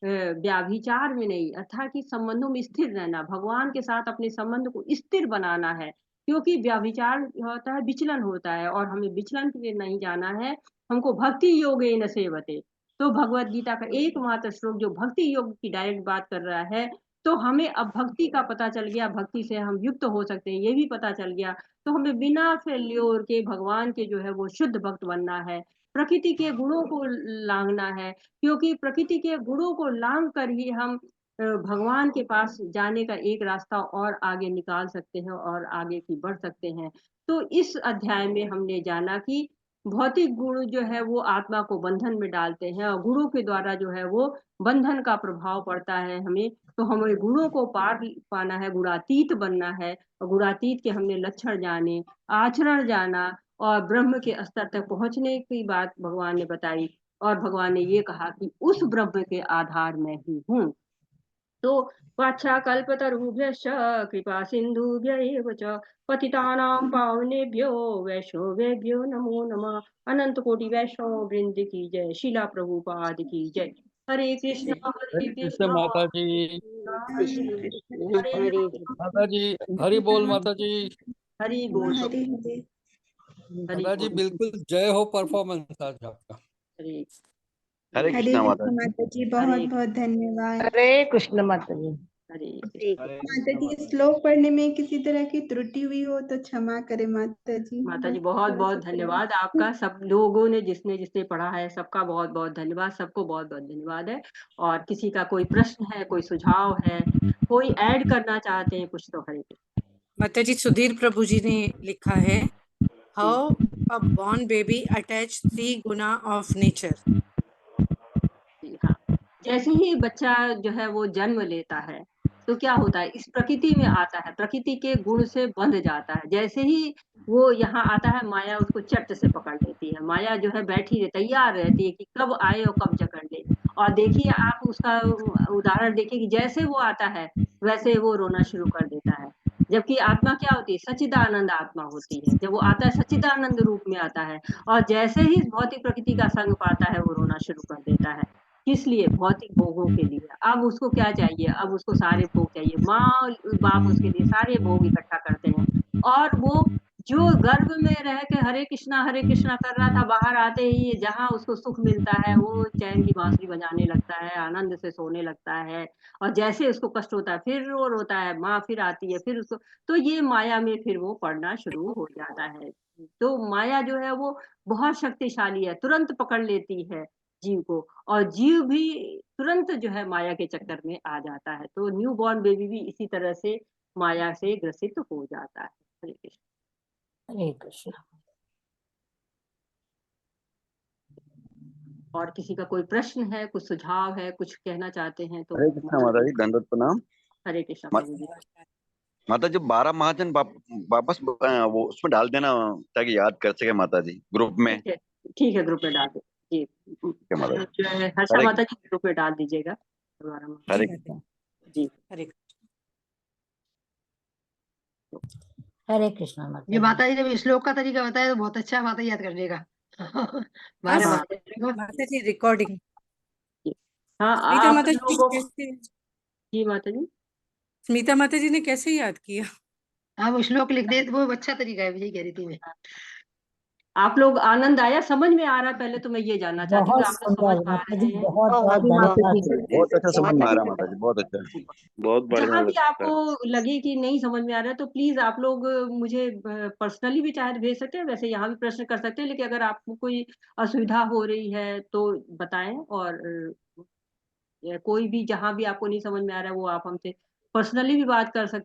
Speaker 1: व्याभिचार में नहीं, अर्थात कि संबंधों में स्थिर रहना, भगवान के साथ अपने संबंध को स्थिर बनाना है। क्योंकि व्याभिचार होता है, विचलन होता है, और हमें विचलन के लिए नहीं जाना है, हमको भक्ति योगेन सेवते। तो भगवत गीता का एकमात्र श्लोक जो भक्ति योग की डायरेक्ट बात कर रहा है, तो हमें अब भक्ति का पता चल गया, भक्ति से हम युक्त हो सकते हैं, ये भी पता चल गया। तो हमें बिना फेल्योर के भगवान के जो है वो शुद्ध भक्त बनना है। प्रकृति के गुणों को लांघना है, क्योंकि प्रकृति के गुणों को लांघ कर ही हम भगवान के पास जाने का एक रास्ता और आगे निकाल सकते हैं और आगे की बढ़ सकते हैं। तो इस अध्याय में हमने जाना कि भौतिक गुण जो है वो आत्मा को बंधन में डालते हैं, और गुणों के द्वारा जो है वो बंधन का प्रभाव पड़ता है हमें। तो हमें गुणों को पार पाना है, गुणातीत बनना है, और गुणातीत के हमने लक्षण जाने, आचरण जाना, और ब्रह्म के स्तर तक पहुंचने की बात भगवान ने बताई। और भगवान ने ये कहा कि उस ब्रह्म के आधार में ही हूँ। तो वाञ्छाकल्पतरुभ्यश्च कृपा सिन्धुभ्य एव च पतितानां पावनेभ्यो वैष्णवेभ्यो नमो नमः। अनंत कोटि वैष्णव वृंद की जय, शीला प्रभुपाद की जय। हरे कृष्ण
Speaker 16: हरे कृष्ण माता जी।
Speaker 19: कृष्ण कृष्ण हरे
Speaker 16: माता जी हरि बोल। माता जी
Speaker 1: हरि बोल।
Speaker 4: हरे हरे
Speaker 16: माता जी बिल्कुल जय हो परफॉर्मेंस आज आपका।
Speaker 1: हरे
Speaker 8: हरे
Speaker 4: हरे
Speaker 8: कृष्णा माता
Speaker 4: कृष्ण
Speaker 8: जी।
Speaker 4: माता जी, बहुत बहुत धन्यवाद।
Speaker 2: हरे कृष्ण माता जी।
Speaker 1: हरे
Speaker 4: माता जी, श्लोक पढ़ने में किसी तरह की त्रुटि हुई हो तो क्षमा करें माता जी।
Speaker 1: माता जी,
Speaker 4: बस
Speaker 1: बहुत
Speaker 4: थोड़ा
Speaker 1: बहुत
Speaker 4: सा
Speaker 1: धन्यवाद आपका। सब लोगों ने जिसने जिसने पढ़ा है सबका बहुत बहुत धन्यवाद, सबको बहुत बहुत धन्यवाद है। और किसी का कोई प्रश्न है, कोई सुझाव है, कोई ऐड करना चाहते हैं कुछ, तो हरे कृष्ण।
Speaker 3: माता जी, सुधीर प्रभु जी ने लिखा है, how a born baby attach 3 Guna of nature.
Speaker 1: हाँ, जैसे ही बच्चा जो है वो जन्म लेता है तो क्या होता है, इस प्रकृति में आता है, प्रकृति के गुण से बंध जाता है। जैसे ही वो यहाँ आता है, माया उसको चट से पकड़ लेती है। माया जो है बैठी रहे, तैयार रहती है कि कब आए और कब जकड़ ले। और देखिए आप उसका उदाहरण देखिए कि जैसे वो आता है वैसे वो रोना शुरू कर देता है। जबकि आत्मा क्या होती है? सच्चिदानंद आत्मा होती है। जब वो आता है सच्चिदानंद रूप में आता है, और जैसे ही भौतिक प्रकृति का संग पाता है वो रोना शुरू कर देता है। किस लिए? भौतिक भोगों के लिए। अब उसको क्या चाहिए? अब उसको सारे भोग चाहिए। माँ बाप उसके लिए सारे भोग इकट्ठा करते हैं, और वो जो गर्भ में रह के हरे कृष्णा कर रहा था, बाहर आते ही जहाँ उसको सुख मिलता है वो चैन की बांसुरी बजाने लगता है, आनंद से सोने लगता है। और जैसे उसको कष्ट होता है फिर वो रोता है, माँ फिर आती है, फिर उसको, तो ये माया में फिर वो पड़ना शुरू हो जाता है। तो माया जो है वो बहुत शक्तिशाली है, तुरंत पकड़ लेती है। जीव को, और जीव भी तुरंत जो है माया के चक्कर में आ जाता है। तो न्यू बॉर्न बेबी भी इसी तरह से माया से ग्रसित हो जाता है। हरे कृष्ण।
Speaker 10: हरे कृष्ण।
Speaker 1: और किसी का कोई प्रश्न है, कुछ सुझाव है, कुछ कहना चाहते हैं तो
Speaker 15: हरे कृष्ण माता जी, दंडवत प्रणाम।
Speaker 1: हरे कृष्ण
Speaker 15: मा-
Speaker 1: प्रभु जी।
Speaker 15: माता जी 12 महाजन वापस वो उसमें डाल देना ताकि याद कर सके माता जी ग्रुप में।
Speaker 1: ठीक है, ग्रुप में डाल दो जी।
Speaker 15: ठीक है माता जी।
Speaker 1: जो है हर्षा
Speaker 15: हरे
Speaker 1: माता जी ग्रुप में डाल दीजिएगा हमारा
Speaker 15: हरे कृष्ण।
Speaker 1: जी।
Speaker 3: हरे
Speaker 10: हरे कृष्ण माता
Speaker 11: ये
Speaker 10: जी।
Speaker 11: माता जी ने श्लोक का तरीका बताया तो बहुत अच्छा माता याद करने का।
Speaker 3: हाँ, माता जी रिकॉर्डिंग।
Speaker 1: हाँ,
Speaker 3: स्मिता
Speaker 1: आप
Speaker 3: माता जी
Speaker 1: लोगों
Speaker 3: कैसे,
Speaker 1: जी माता जी,
Speaker 3: स्मिता माता जी ने कैसे याद किया?
Speaker 11: हाँ, वो श्लोक लिख दे तो वो अच्छा तरीका है, यही कह रही थी मैं।
Speaker 1: आप लोग आनंद आया, समझ में आ रहा है? पहले तो मैं ये जानना चाहती हूँ कि
Speaker 10: बहुत
Speaker 1: आप लोग समझ
Speaker 10: सुंदर
Speaker 1: पा
Speaker 10: माता
Speaker 1: रहे
Speaker 10: जी,
Speaker 1: हैं?
Speaker 10: बहुत बहुत धन्यवाद।
Speaker 15: बहुत अच्छा समझ में आ रहा है माता जी, बहुत अच्छा, बहुत बढ़िया
Speaker 1: जहाँ भी
Speaker 15: लगता है।
Speaker 1: आपको लगे कि नहीं समझ में आ रहा है तो प्लीज आप लोग मुझे पर्सनली भी चाहे भेज सकते हैं, वैसे यहाँ भी प्रश्न कर सकते हैं, लेकिन अगर आपको कोई असुविधा हो रही है तो बताएं। और कोई भी जहाँ भी आपको नहीं समझ में आ रहा है वो आप हमसे पर्सनली भी बात कर सकते